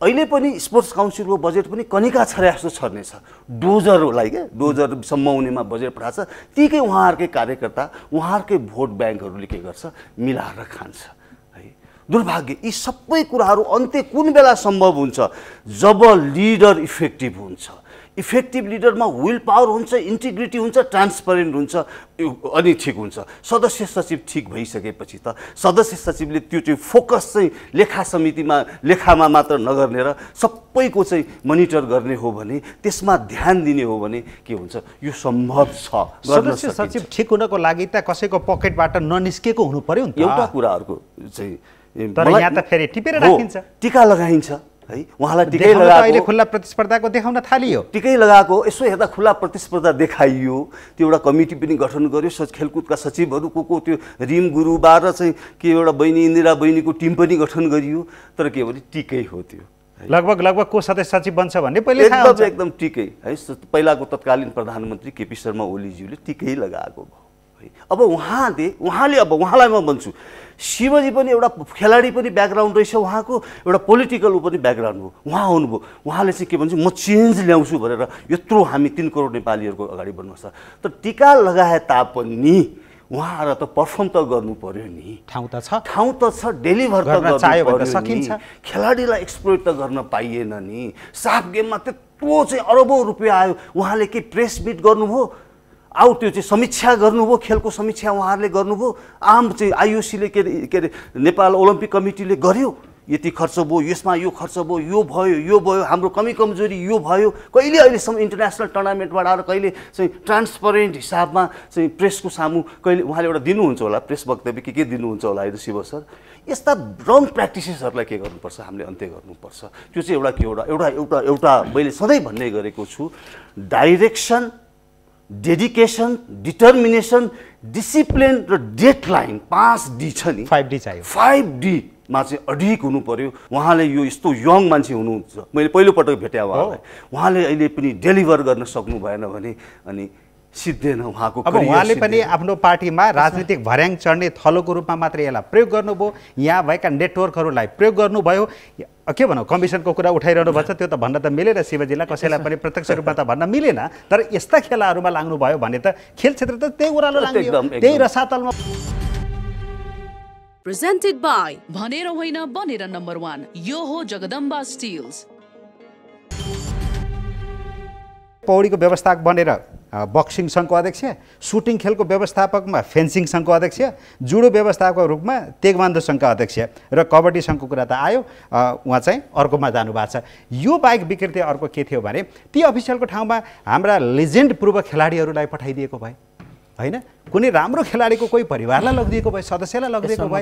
अहिले पनि स्पोर्ट्स काउन्सिलको बजेट पनि कनिका छरे जस्तो छर्ने छ। डोजरलाई क्या डोजरसम्म हुनेमा बजेट पठाएको छ, तीकै उहाँहरूकै कार्यकर्ता उहाँहरूकै भोट ब्याङ्कहरूले के गर्छ मिलाएर खान्छ है। दुर्भाग्य यी सबै कुराहरू अन्त्य कुन बेला सम्भव हुन्छ? जब लिडर इफेक्टिभ हुन्छ। इफेक्टिभ लिडरमा विल पावर हुन्छ, इन्टिग्रिटी हुन्छ, ट्रान्सपरेन्ट हुन्छ, अनि ठिक हुन्छ। सदस्य सचिव ठिक भइसकेपछि त सदस्य सचिवले त्यो फोकस चाहिँ लेखा समितिमा लेखामा मात्र नगर्ने र सबैको चाहिँ मोनिटर गर्ने हो भने, त्यसमा ध्यान दिने हो भने के हुन्छ? यो सम्भव छ। सदस्य सचिव ठिक हुनको लागि त कसैको पकेटबाट ननिस्केको हुनु पर्यो नि त। एउटा कुराहरूको चाहिँ तर यहाँ त फेरि टिपेर राखिन्छ, टिका लगाइन्छ है। उहाँलाई टिकै लगाएको अहिले खुल्ला प्रतिस्पर्धाको देखाउन थालियो, टिकै लगाएको यसो हेर्दा खुल्ला प्रतिस्पर्धा देखाइयो। त्यो एउटा कमिटी पनि गठन गर्यो, खेलकुदका सचिवहरू को त्यो रिम गुरुबाट चाहिँ के एउटा बहिनी इन्दिरा बहिनीको टिम पनि गठन गरियो। तर के भने टिकै हो त्यो, लगभग को सदस्य सचिव बन्छ भन्ने पहिले थाहा हुन्छ। एकदम टिकै है। पहिलाको तत्कालीन प्रधानमन्त्री केपी शर्मा ओलीज्यूले टिकै लगाएको भयो अब उहाँले अब उहाँलाई म भन्छु शिवजी पनि एउटा खेलाडी पनि ब्याकग्राउन्ड रहेछ, उहाँको एउटा पोलिटिकल पनि ब्याकग्राउन्ड हो, उहाँ आउनुभयो, उहाँले चाहिँ के भन्छ म चेन्ज ल्याउँछु भनेर यत्रो हामी 3 करोड नेपालीहरूको अगाडि बढ्नुपर्छ। तर टिका लगाए तापनि उहाँहरू त पर्फर्म त गर्नु पर्यो नि, ठाउँ त छ, डेलिभर त गर्नु चाह्यो भने त पर्यो सकिन्छ। नि, खेलाडीलाई एक्सप्लोइट त गर्न पाइएन नि। साफ गेममा त्यत्रो चाहिँ अरबौं रुपियाँ आयो, उहाँले के प्रेस मिट गर्नुभयो, आउ त्यो चाहिँ समीक्षा गर्नुभयो, खेलको समीक्षा उहाँहरूले गर्नुभयो, आम चाहिँ आइओसीले के अरे नेपाल ओलम्पिक कमिटीले गर्यो, यति खर्च भयो, यसमा यो खर्च भयो, यो भयो, हाम्रो कमी कमजोरी यो भयो, कहिले अहिलेसम्म इन्टरनेसनल टुर्नामेन्टबाट आएर कहिले चाहिँ ट्रान्सपरेन्ट हिसाबमा चाहिँ प्रेसको सामु कहिले उहाँले एउटा दिनुहुन्छ होला, प्रेस वक्तव्य के दिनुहुन्छ होला होइन शिव सर। यस्ता रङ प्र्याक्टिसेसहरूलाई के गर्नुपर्छ, हामीले अन्त्य गर्नुपर्छ। त्यो चाहिँ एउटा मैले सधैँ भन्ने गरेको छु, डाइरेक्सन, डेडिकेसन, डिटर्मिनेसन, डिसिप्लिन र डेडलाइन 5D छ नि, 5D चाहियो। 5D मा चाहिँ अडिक हुनु पर्यो। उहाँले यो यस्तो यङ मान्छे हुनुहुन्छ, मैले पहिलोपटक भेटेँ उहाँले अहिले पनि डेलिभर गर्न सक्नु भएन भने अनि सिद्धेन उहाँको। अब उहाँले पनि आफ्नो पार्टीमा राजनीतिक भर्याङ चढ्ने थलोको रूपमा मात्र यसलाई प्रयोग गर्नुभयो, यहाँ भएका नेटवर्कहरूलाई प्रयोग गर्नुभयो। के भनौँ, कमिसनको कुरा उठाइरहनु भएको छ, त्यो त भन्न त मिलेन शिवजीलाई, कसैलाई पनि प्रत्यक्ष रूपमा त भन्न मिलेन। तर यस्ता खेलाहरूमा लाग्नुभयो भने त खेल क्षेत्र त त्यही ओह्रालो लाग्यो, त्यही रसातलमा। प्रेजेन्टेड बाई भनेर होइन बनेर नम्बर 1, यो हो जगदम्बा स्टिल्स। पौडीको व्यवस्थापक बनेर बक्सिङ सङ्घको अध्यक्ष, सुटिङ खेलको व्यवस्थापकमा फेन्सिङ सङ्घको अध्यक्ष, जुडो व्यवस्थापकको रूपमा तेगवान्दो सङ्घका अध्यक्ष र कबड्डी सङ्घको कुरा त आयो, उहाँ चाहिँ अर्कोमा जानुभएको छ। यो बाहेक विकृति अर्को के थियो भने ती अफिसियलको ठाउँमा हाम्रा लेजेन्ड पूर्व खेलाडीहरूलाई पठाइदिएको भए होइन, कुनै राम्रो खेलाडीको कोही परिवारलाई लगिदिएको भए, सदस्यलाई लगिदिएको भए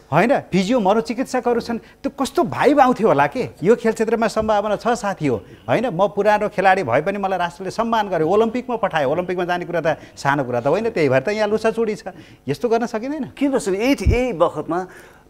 होइन, फिजियो मनोचिकित्सकहरू छन्, त्यो कस्तो भाइब आउँथ्यो होला के। यो खेल क्षेत्रमा सम्भावना छ साथी हो होइन, म पुरानो खेलाडी भए पनि मलाई राष्ट्रले सम्मान गर्यो, ओलम्पिकमा पठायो, ओलम्पिकमा जाने कुरा त सानो कुरा त होइन, त्यही भएर त यहाँ लुसाचुडी छ। यस्तो गर्न सकिँदैन किन सर? यही बखतमा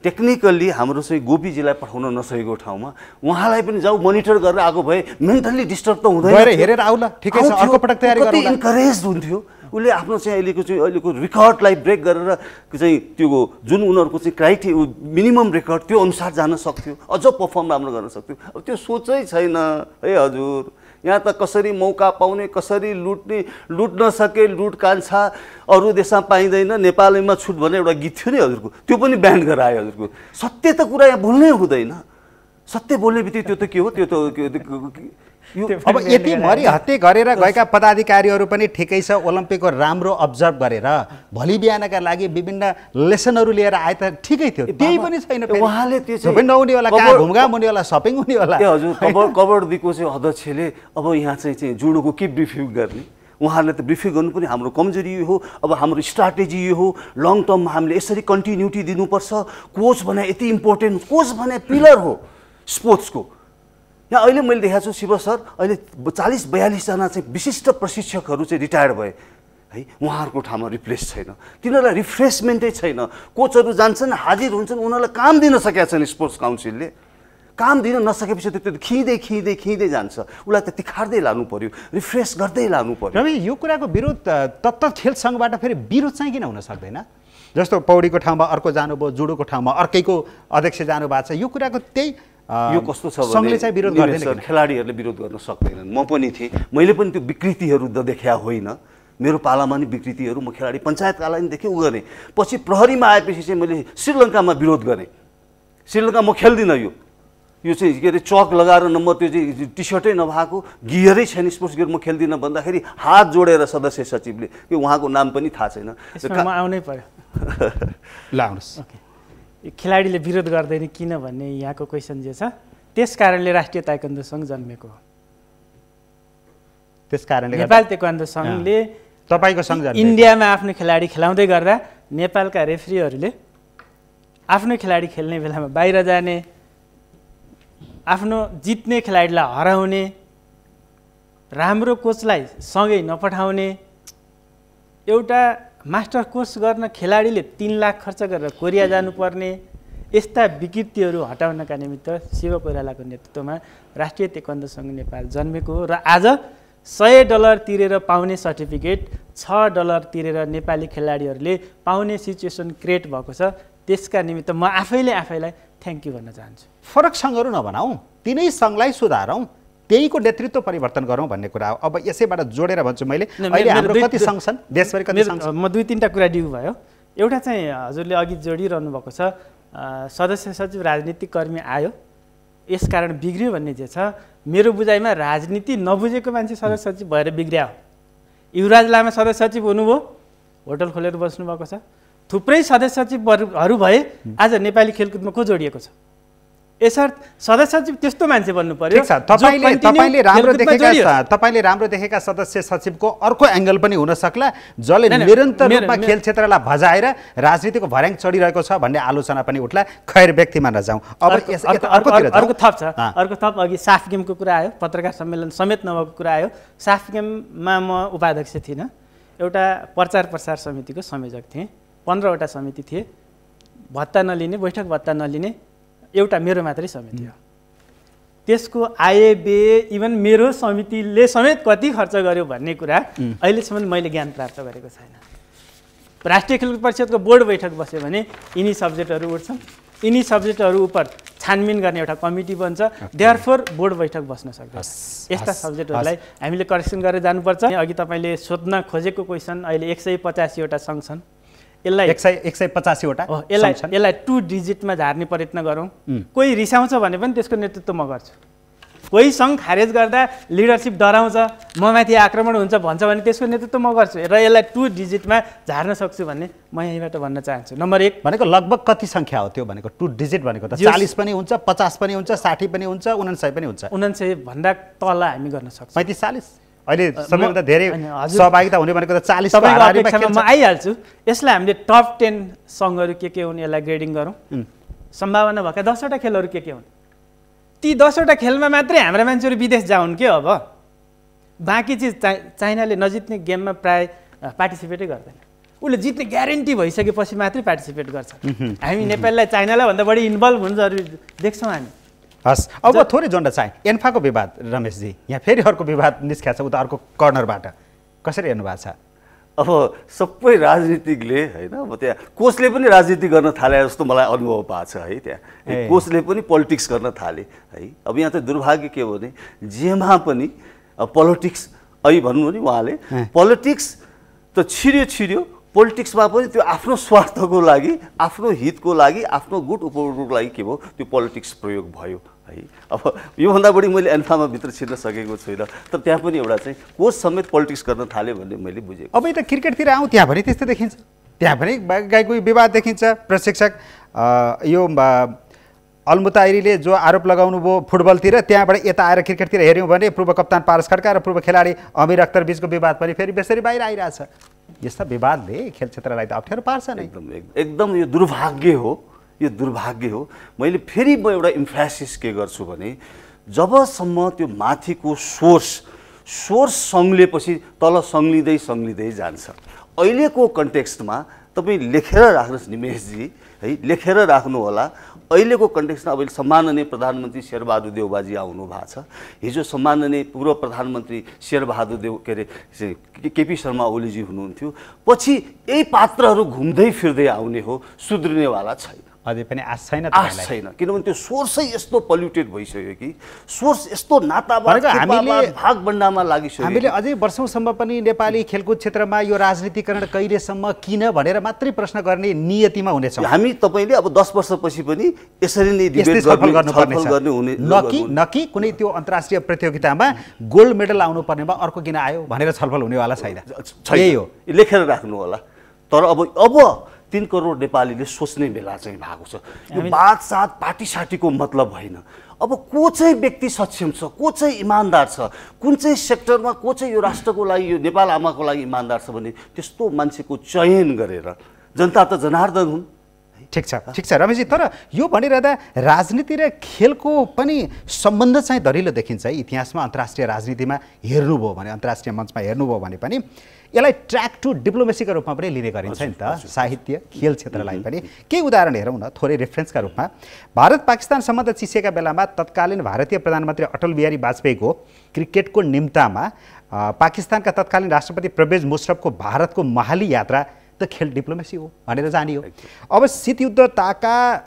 टेक्निकल्ली हाम्रो चाहिँ गोपीजीलाई पठाउन नसकेको ठाउँमा उहाँलाई पनि जाऊ मोनिटर गरेर आएको भए मेन्टल्ली डिस्टर्ब त हुँदैन, गएर हेरेर आउला, ठिकै छ, अर्को पटक तयारी गरौँ। इन्करेज हुन्थ्यो उसले आफ्नो चाहिँ अहिलेको रिकर्डलाई ब्रेक गरेर चाहिँ त्यो जुन उनीहरूको चाहिँ क्राइटेरिया मिनिमम रेकर्ड त्यो अनुसार जान सक्थ्यो, अझ पर्फर्म राम्रो गर्न सक्थ्यो। अब त्यो सोचै छैन है हजुर। यहाँ त कसरी मौका पाउने, कसरी लुट्न सके लुट कान्छा, अरू देशमा पाइँदैन, नेपालैमा छुट भन्ने एउटा गीत थियो नि हजुरको, त्यो पनि ब्यान गरायो हजुरको। सत्य त कुरा यहाँ बोल्नै हुँदैन, सत्य बोल्ने बित्तिकै त्यो त के हो, त्यो त अब यति मरि हत्या गरेर गएका पदाधिकारीहरू पनि ठिकै छ, ओलम्पिकको राम्रो अब्जर्भ गरेर भोलि बिहानका लागि विभिन्न लेसनहरू लिएर आए त ठिकै थियो, त्यही पनि छैन। उहाँले त्यो चाहिँ नहुने होला, कहाँ घुमघाम हुने होला, सपिङ हुने होला। हजुर कबड्डीको चाहिँ अध्यक्षले अब यहाँ चाहिँ जुडोको के ब्रिफिङ गर्ने, उहाँहरूले त ब्रिफिङ गर्नु पनि हाम्रो कमजोरी यो हो, अब हाम्रो स्ट्राटेजी यो हो, लङ टर्ममा हामीले यसरी कन्टिन्युटी दिनुपर्छ। कोच भने यति इम्पोर्टेन्ट, कोच भने पिलर हो स्पोर्ट्सको। यहाँ अहिले मैले देखाएको छु शिव सर, अहिले 40-42 जना चाहिँ विशिष्ट प्रशिक्षकहरू चाहिँ रिटायर भए है, उहाँहरूको ठाउँमा रिप्लेस छैन, तिनीहरूलाई रिफ्रेसमेन्टै छैन। कोचहरू जान्छन्, हाजिर हुन्छन्, उनीहरूलाई काम दिन सकेका छन् स्पोर्ट्स काउन्सिलले। काम दिन नसकेपछि त्यो खिँदै जान्छ, उसलाई त तिखार्दै लानु पर्यो, रिफ्रेस गर्दै लानु पर्यो। रवि, यो कुराको विरोध तत्त खेल सङ्घबाट फेरि विरोध चाहिँ किन हुन सक्दैन? जस्तो पौडीको ठाउँमा अर्को जानुभयो, जुडोको ठाउँमा अर्कैको अध्यक्ष जानुभएको छ, यो कुराको त्यही यो कस्तो छ भने चाहिँ विरोध गर्दैन, खेलाडीहरूले विरोध गर्न सक्दैनन्। म पनि थिएँ, मैले पनि त्यो विकृतिहरू त देखा होइन, मेरो पालामा नि विकृतिहरू, म खेलाडी पञ्चायतकालाई नि देखेँ, उ गरेँ। पछि प्रहरीमा आएपछि चाहिँ मैले श्रीलङ्कामा विरोध गरेँ, श्रीलङ्का म खेल्दिनँ, यो चाहिँ के अरे चक लगाएर नम्बर त्यो चाहिँ टी सर्टै नभएको, गियरै छैन, स्पोर्ट्स गियर, म खेल्दिनँ भन्दाखेरि हात जोडेर सदस्य सचिवले, यो उहाँको नाम पनि थाहा छैन, आउनै पर्यो ल आउनुहोस्। खेलाडीले विरोध गर्दैन किन भन्ने यहाँको क्वेसन जे छ, त्यस कारणले राष्ट्रिय ताइक्वान्दो सङ्घ जन्मेको हो। त्यस कारणले नेपाल ताइक्वान्दो सङ्घले तपाईँको सङ्घ इन्डियामा आफ्नो खेलाडी खेलाउँदै गर्दा नेपालका रेफ्रीहरूले आफ्नो खेलाडी खेल्ने बेलामा बाहिर जाने, आफ्नो जित्ने खेलाडीलाई हराउने, राम्रो कोचलाई सँगै नपठाउने, एउटा मास्टर कोर्स गर्न खेलाडीले 3 लाख खर्च गरेर कोरिया जानुपर्ने, यस्ता विकृतिहरू हटाउनका निमित्त शिव कोइरालाको नेतृत्वमा राष्ट्रिय ताइक्वान्दो सङ्घ नेपाल जन्मेको हो। र आज $100 तिरेर पाउने सर्टिफिकेट $6 तिरेर नेपाली खेलाडीहरूले पाउने सिचुएसन क्रिएट भएको छ। त्यसका निमित्त म आफैलाई थ्याङ्क यू भन्न चाहन्छु। फरक सङ्घहरू नबनाऊ, तिनै सङ्घलाई सुधारौँ, त्यहीको नेतृत्व परिवर्तन गरौँ भन्ने कुरा हो। अब यसैबाट जोडेर भन्छु मैले, अहिले हाम्रो कति सङ्घ छन् देशभरि, कति सङ्घ छन्? म 2-3टा कुरा डिउ भयो। एउटा चाहिँ हजुरले अघि जोडिरहनु भएको छ, सदस्य सचिव राजनीतिक कर्मी आयो यसकारण बिग्रियो भन्ने जे छ, मेरो बुझाइमा राजनीति नबुझेको मान्छे सदस्य सचिव भएर बिग्रिया हो। युवराज लामा सदस्य सचिव हुनुभयो, होटल खोलेर बस्नुभएको छ। थुप्रै सदस्य सचिवहरू भए, आज नेपाली खेलकुदमा को जोडिएको छ? यसर्थ सदस्य सचिव त्यस्तो मान्छे बन्नु पर्यो। तपाईँले राम्रो देखेका सदस्य सचिवको अर्को एङ्गल पनि हुन सक्ला, जसले निरन्तर रूपमा खेल क्षेत्रलाई भजाएर राजनीतिको भर्याङ चढिरहेको छ भन्ने आलोचना पनि उठ्ला। खैर व्यक्तिमा नजाउँ। अब अर्को थप छ, अर्को थप अघि साफ गेमको कुरा आयो, पत्रकार सम्मेलन समेत नभएको कुरा आयो। साफ गेममा म उपाध्यक्ष थिइनँ, एउटा प्रचार प्रसार समितिको संयोजक थिएँ। 15वटा समिति थिए, भत्ता नलिने, बैठक भत्ता नलिने एउटा मेरो मात्रै समिति हो। त्यसको आय व्यय इभन मेरो समितिले समेत कति खर्च गर्यो भन्ने कुरा अहिलेसम्म मैले ज्ञान प्राप्त गरेको छैन। राष्ट्रिय खेलकुद परिषदको बोर्ड बैठक बस्यो भने यिनी सब्जेक्टहरू उठ्छन्, यिनी सब्जेक्टहरू उप छानबिन गर्ने एउटा कमिटी बन्छ, देयरफोर बोर्ड बैठक बस्न सक्दैन। यस्ता सब्जेक्टहरूलाई हामीले करेक्सन गरेर जानुपर्छ। अघि तपाईँले सोध्न खोजेको क्वेसन, अहिले 185वटा सङ्घ छन्, यसलाई 185वटा यसलाई 2 डिजिटमा झार्ने प्रयत्न गरौँ। कोही रिसाउँछ भने पनि त्यसको नेतृत्व म गर्छु। कोही सङ्घ खारेज गर्दा लिडरसिप डराउँछ, म माथि आक्रमण हुन्छ भन्छ भने त्यसको नेतृत्व म गर्छु र यसलाई 2 डिजिटमा झार्न सक्छु भन्ने म यहीँबाट भन्न चाहन्छु। नम्बर 1 भनेको लगभग कति सङ्ख्या हो त्यो भनेको? 2 डिजिट भनेको त 40 पनि हुन्छ, 50 पनि हुन्छ, 60 पनि हुन्छ, 49 पनि हुन्छ। 49 भन्दा तल हामी गर्न सक्छौँ। 35-40 अहिले सबैभन्दा धेरै सहभागिता हुने भनेको त 40 को हाराहारीमा खेल्छ। म आइहाल्छु। यसलाई हामीले टप 10 सङ्घहरू के हुन् यसलाई ग्रेडिङ गरौँ। सम्भावना भएका 10वटा खेलहरू के हुन्, ती 10वटा खेलमा मात्रै हाम्रा मान्छेहरू विदेश जाउन् के? अब बाँकी चिज चाइनाले नजित्ने गेममा प्राय पार्टिसिपेटै गर्दैन, उसले जित्ने ग्यारेन्टी भइसकेपछि मात्रै पार्टिसिपेट गर्छ। हामी नेपाललाई चाइनालाई भन्दा बढी इन्भल्भ हुन जरुरी देख्छौँ हामी। हस्, अब थोरै जोड्न चाहे एन्फाको विवाद। रमेशजी, यहाँ फेरि अर्को विवाद निस्किया छ उता अर्को कर्नरबाट, कसरी हेर्नु भएको छ? अब सबै राजनीतिकले होइन, अब त्यहाँ कोचले पनि राजनीति गर्न थाले जस्तो मलाई अनुभव भएको छ है। त्यहाँ कोचले पनि पोलिटिक्स गर्न थाले है। अब यहाँ चाहिँ दुर्भाग्य के हो भने जेमा पनि पोलिटिक्स, अहिले भन्नु नि उहाँले पोलिटिक्स त छिर्यो, पोलिटिक्समा पनि त्यो आफ्नो स्वार्थको लागि, आफ्नो हितको लागि, आफ्नो गुट उपयोगको लागि के भयो त्यो पोलिटिक्स प्रयोग भयो है। अब योभन्दा बढी मैले एन्फामा भित्र छिर्न सकेको छैन, तर त्यहाँ पनि एउटा चाहिँ कोच समेत पोलिटिक्स गर्न थाल्यो भन्ने मैले बुझेँ। अब यता क्रिकेटतिर आउँ, त्यहाँ पनि त्यस्तै देखिन्छ, त्यहाँ पनि गाईको विवाद देखिन्छ। प्रशिक्षक यो अलमुताइरीले जो आरोप लगाउनु भयो फुटबलतिर, त्यहाँबाट यता आएर क्रिकेटतिर हेऱ्यौँ भने पूर्व कप्तान पारस खड्का र पूर्व खेलाडी अमीर अख्तर बिचको विवाद पनि फेरि बेसरी बाहिर आइरहेछ। यस्ता विवादले खेल क्षेत्रलाई त अप्ठ्यारो पार्छ नै। एकदम यो दुर्भाग्य हो, यो दुर्भाग्य हो। मैले फेरि म एउटा इम्फेसिस के गर्छु भने जबसम्म त्यो माथिको सोर्स सङ्लिएपछि तल सङ्लिँदै जान्छ। अहिलेको कन्टेक्स्टमा तपाईँ लेखेर राख्नुहोस् निमेशजी है, लेखेर राख्नु होला। अहिलेको कन्टेक्स्टमा अब सम्माननीय प्रधानमन्त्री शेरबहादुर देउबाजी आउनु भएको छ। हिजो सम्माननीय पूर्व प्रधानमन्त्री शेरबहादुर देव के अरे केपी शर्मा ओलीजी हुनुहुन्थ्यो। पछि यही पात्रहरू घुम्दै फिर्दै आउने हो, सुध्रिनेवाला छैन। अझै पनि आश छैन, किनभने त्यो सोर्सै यस्तो पल्युटेड भइसक्यो कि सोर्स यस्तो नातावाद भागभण्डामा लागिसक्यो। हामीले अझै वर्षौँसम्म पनि नेपाली खेलकुद क्षेत्रमा यो राजनीतिकरण कहिलेसम्म, किन भनेर मात्रै प्रश्न गर्ने नियतिमा हुनेछौँ हामी। तपाईँले अब 10 वर्षपछि पनि यसरी नै डिबेट गर्ने हुने, न कि कुनै त्यो अन्तर्राष्ट्रिय प्रतियोगितामा गोल्ड मेडल आउनु पर्नेमा अर्को किन आयो भनेर छलफल हुनेवाला छैन। यही हो, लेखेर राख्नु होला। तर अब 3 करोड नेपालीले सोच्ने बेला चाहिँ भएको छ। यो बातसात पार्टी सार्टीको मतलब होइन। अब को चाहिँ व्यक्ति सक्षम छ, को चाहिँ इमान्दार छ, कुन चाहिँ सेक्टरमा को चाहिँ यो राष्ट्रको लागि, यो नेपाल आमाको लागि इमान्दार छ भने त्यस्तो मान्छेको चयन गरेर, जनता त जनार्दन हुन्। ठिक छ रमेशजी, तर यो भनिरहँदा राजनीति र खेलको पनि सम्बन्ध चाहिँ दरिलो देखिन्छ है इतिहासमा। अन्तर्राष्ट्रिय राजनीतिमा हेर्नुभयो भने, अन्तर्राष्ट्रिय मञ्चमा हेर्नुभयो भने पनि यसलाई ट्र्याक टु डिप्लोमेसीका रूपमा पनि लिने गरिन्छ नि त, साहित्य खेल क्षेत्रलाई पनि। केही उदाहरण हेरौँ न थोरै रेफरेन्सका रूपमा। भारत पाकिस्तान सम्बन्ध चिसिएका बेलामा तत्कालीन भारतीय प्रधानमन्त्री अटल बिहारी वाजपेयीको क्रिकेटको निम्तामा पाकिस्तानका तत्कालीन राष्ट्रपति परवेज मुशर्रफको भारतको महाली यात्रा त खेल डिप्लोमेसी हो भनेर जानियो। अब शीत युद्धताका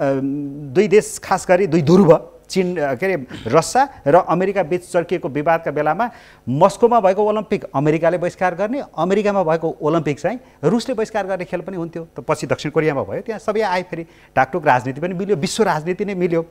दुई देश, खास गरी दुई ध्रुव चीन के अरे रसिया र अमेरिका बीच चर्किएको विवादका बेलामा मस्कोमा भएको ओलम्पिक अमेरिकाले बहिष्कार गर्ने, अमेरिकामा भएको ओलम्पिक चाहिँ रुसले बहिष्कार गर्ने खेल पनि हुन्थ्यो। त पछि दक्षिण कोरियामा भयो, त्यहाँ सबै आए, फेरि टाकटुक राजनीति पनि मिल्यो, विश्व राजनीति नै मिल्यो।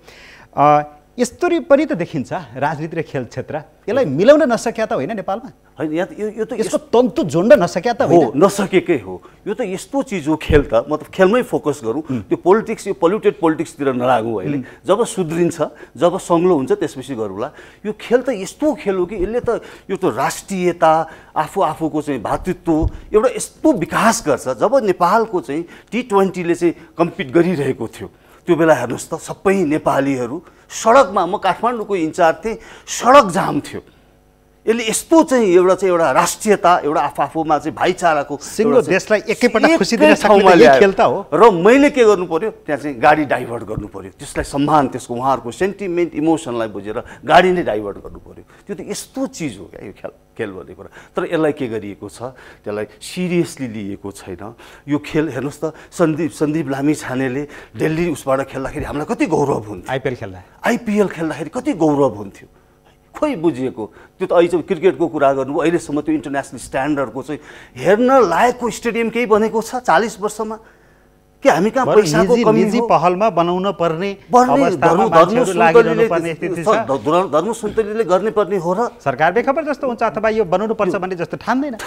यस्तरी पनि त देखिन्छ राजनीति र खेल क्षेत्र। यसलाई मिलाउन नसक्या त होइन नेपालमा? होइन, यो त यसको तन्तु जोड्न नसक्या त हो, नसकेकै हो। यो त यस्तो चिज हो, खेल त मतलब खेलमै फोकस गरौँ, त्यो पोलिटिक्स, यो पोल्युटेड पोलिटिक्सतिर नलागौँ अहिले। जब सुध्रिन्छ, जब सङ्लो हुन्छ त्यसपछि गरौँला। यो खेल त यस्तो खेल हो कि यसले त यो त राष्ट्रियता, आफूको चाहिँ भातृत्व एउटा यस्तो विकास गर्छ। जब नेपालको चाहिँ T20ले चाहिँ कम्पिट गरिरहेको थियो त्यो बेला हेर्नुहोस् त, सबै नेपालीहरू सडकमा, म काठमाडौँको इन्चार्ज थिएँ, सडक जाम थियो। यसले यस्तो चाहिँ एउटा राष्ट्रियता, एउटा आफूमा चाहिँ भाइचाराको सिङ्गो देशलाई एकैपल्ट खुसी दिन सक्ने यही खेल त हो। र मैले के गर्नु पर्यो, त्यहाँ चाहिँ गाडी डाइभर्ट गर्नु पर्यो, त्यसलाई सम्मान, त्यसको उहाँहरूको सेन्टिमेन्ट, इमोसनलाई बुझेर गाडी नै डाइभर्ट गर्नु पर्यो। त्यो त यस्तो चिज हो क्या यो खेल भन्ने कुरा। तर यसलाई के गरिएको छ, त्यसलाई सिरियसली लिएको छैन। यो खेल हेर्नुहोस् त, सन्दीप लामिछानेले दिल्ली उसबाट खेल्दाखेरि हामीलाई कति गौरव हुन्थ्यो। आइपिएल खेल्दाखेरि कति गौरव हुन्थ्यो। खोइ बुझिएको त्यो त अहिले क्रिकेटको कुरा गर्नुभयो, अहिलेसम्म त्यो इन्टरनेसनल स्ट्यान्डर्डको चाहिँ हेर्न लायकको स्टेडियम केही बनेको छ 40 वर्षमा? कि हामी कहाँ पैसाको कमी हो? पहलमा बनाउन पर्ने धर्म सुन्तलीले गर्ने पर्ने हो र सरकार बेखबर जस्तो हुन्छ, अथवा यो बनाउनु पर्छ भन्ने जस्तो ठान्दैन।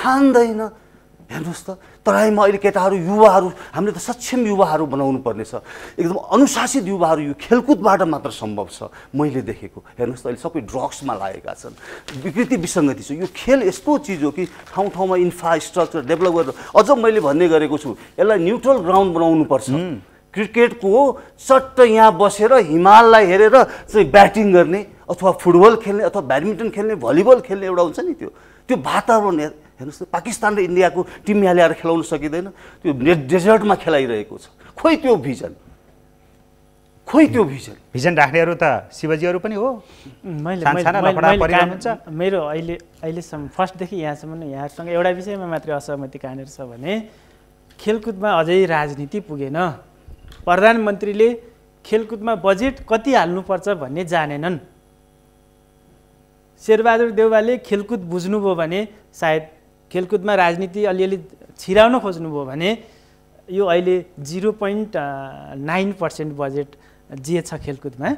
हेर्नुहोस् त, तराईमा अहिले केटाहरू, युवाहरू, हामीले त सक्षम युवाहरू बनाउनु पर्ने छ, एकदम अनुशासित युवाहरू। यो खेलकुदबाट मात्र सम्भव छ मैले देखेको। हेर्नुहोस् त, अहिले सबै ड्रग्समा लागेका छन्, विकृति विसङ्गति छ। यो खेल यस्तो चिज हो कि ठाउँ ठाउँमा इन्फ्रास्ट्रक्चर डेभलप गरेर, अझ मैले भन्ने गरेको छु, यसलाई न्युट्रल ग्राउन्ड बनाउनु पर्छ। क्रिकेटको चट्ट यहाँ बसेर हिमाललाई हेरेर चाहिँ ब्याटिङ गर्ने, अथवा फुटबल खेल्ने, अथवा ब्याडमिन्टन खेल्ने, भलिबल खेल्ने एउटा हुन्छ नि, त्यो वातावरण हेर्नुहोस् त। पाकिस्तान र इन्डियाको टिम यहाँ ल्याएर खेलाउन सकिँदैन, त्यो डेजर्टमा खेलाइरहेको छ। खोइ त्यो भिजन राख्नेहरू त शिवजीहरू पनि हो। मेरो अहिलेसम्म फर्स्टदेखि यहाँसम्म यहाँसँग एउटा विषयमा मात्रै असहमति कहाँनिर छ भने खेलकुदमा अझै राजनीति पुगेन। प्रधानमन्त्रीले खेलकुदमा बजेट कति हाल्नुपर्छ भन्ने जानेनन्। शेरबहादुर देउवाले खेलकुद बुझ्नुभयो भने, सायद खेलकुदमा राजनीति अलिअलि छिराउन खोज्नुभयो भने यो अहिले 0.9% बजेट जिएछ खेलकुदमा।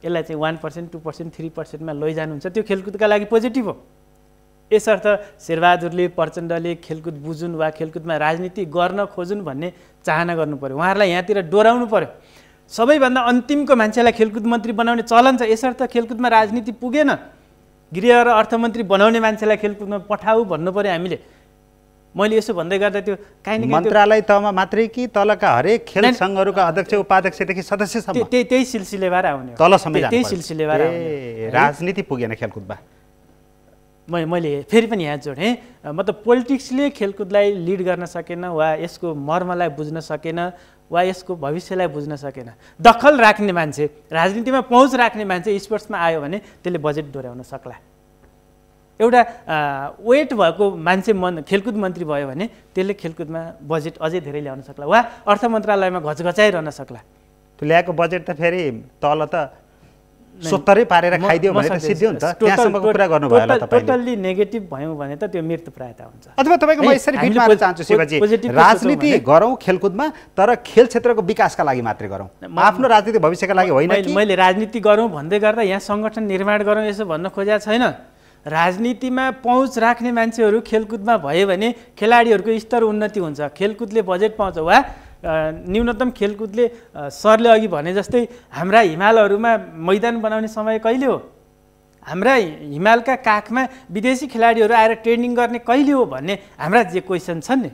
यसलाई चाहिँ 1%, 2%, 3%मा लैजानुहुन्छ, त्यो खेलकुदका लागि पोजिटिभ हो। यसर्थ शेरबहादुरले, प्रचण्डले खेलकुद बुझुन् वा खेलकुदमा राजनीति गर्न खोजुन् भन्ने चाहना गर्नु पर्यो। उहाँहरूलाई यहाँतिर डोराउनु पर्यो। सबैभन्दा अन्तिमको मान्छेलाई खेलकुद मन्त्री बनाउने चलन छ, यसर्थ खेलकुदमा राजनीति पुगेन। गृह र अर्थमन्त्री बनाउने मान्छेलाई खेलकुदमा पठाऊ भन्नु पर्यो हामीले। मैले यसो भन्दै गर्दा त्यो काहीँ न मन्त्रालय तहमा मात्रै कि तलका हरेक खेल सङ्घहरूका अध्यक्ष उपाध्यक्षदेखि सदस्यसम्म त्यही सिलसिलेबार आउने, त्यही सिलसिलेबार आउने। राजनीति पुगेन खेलकुदमा। मैले फेरि पनि यहाँ जोडेँ, मतलब पोलिटिक्सले खेलकुदलाई लिड गर्न सकेन वा यसको मर्मलाई बुझ्न सकेन वा यसको भविष्यलाई बुझ्न सकेन। दखल राख्ने मान्छे, राजनीतिमा पहुँच राख्ने मान्छे स्पोर्ट्समा आयो भने त्यसले बजेट डोर्याउन सक्ला। एउटा वेट भएको मान्छे खेलकुद मन्त्री भयो भने त्यसले खेलकुदमा बजेट अझै धेरै ल्याउन सक्ला वा अर्थ मन्त्रालयमा घचघचाइरहन सक्ला। त्यो ल्याएको बजेट त फेरि तल त सोत्तरै पारेर खाइदियो भने त सिद्धि हुन्छ। त्यहाँसम्मको कुरा गर्नुभयो होला तपाईले। टोटल्ली नेगेटिभ भयो भने त त्यो मृत्युप्रायता हुन्छ। अथवा तपाईको म यसरी फिट मार्न चाहन्छु शिवजी, राजनीति गरौँ खेलकुदमा, तर खेल क्षेत्रको विकासका लागि मात्रै गरौँ, आफ्नो राजनीतिक भविष्यका लागि होइन कि? मैले राजनीति गरौँ भन्दै गर्दा यहाँ सङ्गठन निर्माण गरौँ यसो भन्न खोजेको छैन। राजनीतिमा पहुँच राख्ने मान्छेहरू खेलकुदमा भयो भने खेलाडीहरूको स्तर उन्नति हुन्छ, खेलकुदले बजेट पाउँछ वा न्यूनतम खेलकुदले सरले अघि भने जस्तै हाम्रा हिमालहरूमा मैदान बनाउने समय कहिले हो, हाम्रा हिमालका काखमा विदेशी खेलाडीहरू आएर ट्रेनिङ गर्ने कहिले हो भन्ने हाम्रा जे क्वेसन छन् नि,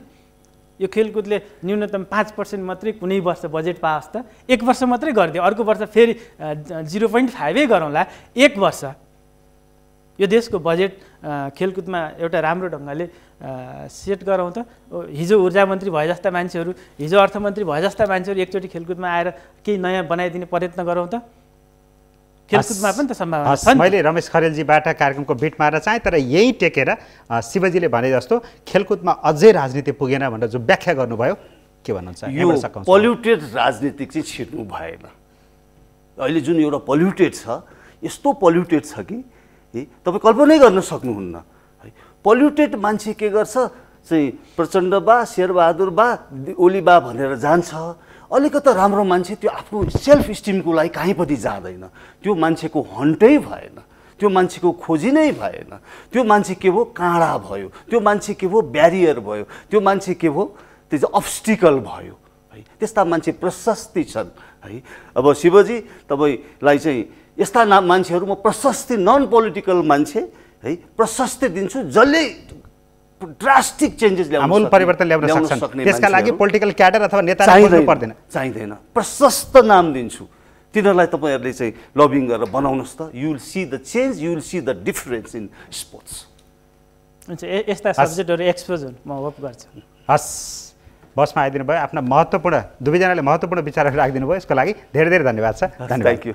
यो खेलकुदले न्यूनतम 5% मात्रै कुनै वर्ष बजेट पाओस् त, एक वर्ष मात्रै गरिदियो, अर्को वर्ष फेरि 0.5 गरौँला, एक वर्ष यो देशको बजेट खेलकुदमा एउटा राम्रो ढङ्गले सेट गरौँ त। हिजो ऊर्जा मन्त्री भए जस्ता मान्छेहरू, हिजो अर्थमन्त्री भए जस्ता मान्छेहरू एकचोटि खेलकुदमा आएर केही नयाँ बनाइदिने प्रयत्न गरौँ त। खेलकुदमा पनि त सम्भावना हस्, छ नि। मैले रमेश खरेलजीबाट कार्यक्रमको बिट मार्न चाहेँ, तर यही टेकेर शिवजीले भने जस्तो खेलकुदमा अझै राजनीति पुगेन भनेर जो व्याख्या गर्नुभयो, के भन्नुहुन्छ? यो पोल्युटेड राजनीतिक चाहिँ छिर्नु भएन। अहिले जुन एउटा पोल्युटेड छ, यस्तो पोल्युटेड छ कि तपाईँ कल्पनै गर्न सक्नुहुन्न है। पोल्युटेड मान्छे के गर्छ चाहिँ प्रचण्ड बा, शेरबहादुर बा, ओली बा भनेर जान्छ। अलिकति राम्रो मान्छे त्यो आफ्नो सेल्फ स्टिमको लागि कहीँ पनि जाँदैन। त्यो मान्छेको हन्टै भएन, त्यो मान्छेको खोजी नै भएन। त्यो मान्छे के भयो? काँडा भयो। त्यो मान्छे के भयो? ब्यारियर भयो। त्यो मान्छे के भयो? त्यो चाहिँ अब्स्टिकल भयो है। त्यस्ता मान्छे प्रशस्ति छन् है। अब शिवजी तपाईँलाई चाहिँ यस्ता मान्छेहरू म प्रशस्ति, नन पोलिटिकल मान्छे है, प्रशस्ति दिन्छु जसले ड्रास्टिक चेन्जेस ल्याउन, आमूल परिवर्तन ल्याउन सक्छन्। त्यसका लागि पोलिटिकल क्याडर अथवा नेता पर्दैन, चाहिँदैन। प्रशस्त नाम दिन्छु। तिनीहरूलाई तपाईँहरूले चाहिँ लबिङ गरेर बनाउनुहोस् त। You will see the change, you will see the difference in sports. हुन्छ, यस्ता सब्जेक्टहरू एक्सपोज हुन्, म होप गर्छु। हस्, बसमा आइदिनु भयो, आफ्ना महत्त्वपूर्ण दुवैजनाले महत्त्वपूर्ण विचारहरू राखिदिनु भयो, यसको लागि धेरै धेरै धन्यवाद छ। धन्यवाद। Thank you.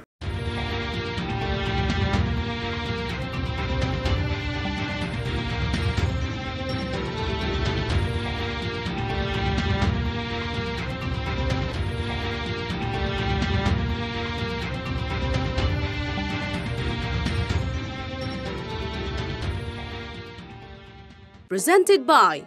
Presented by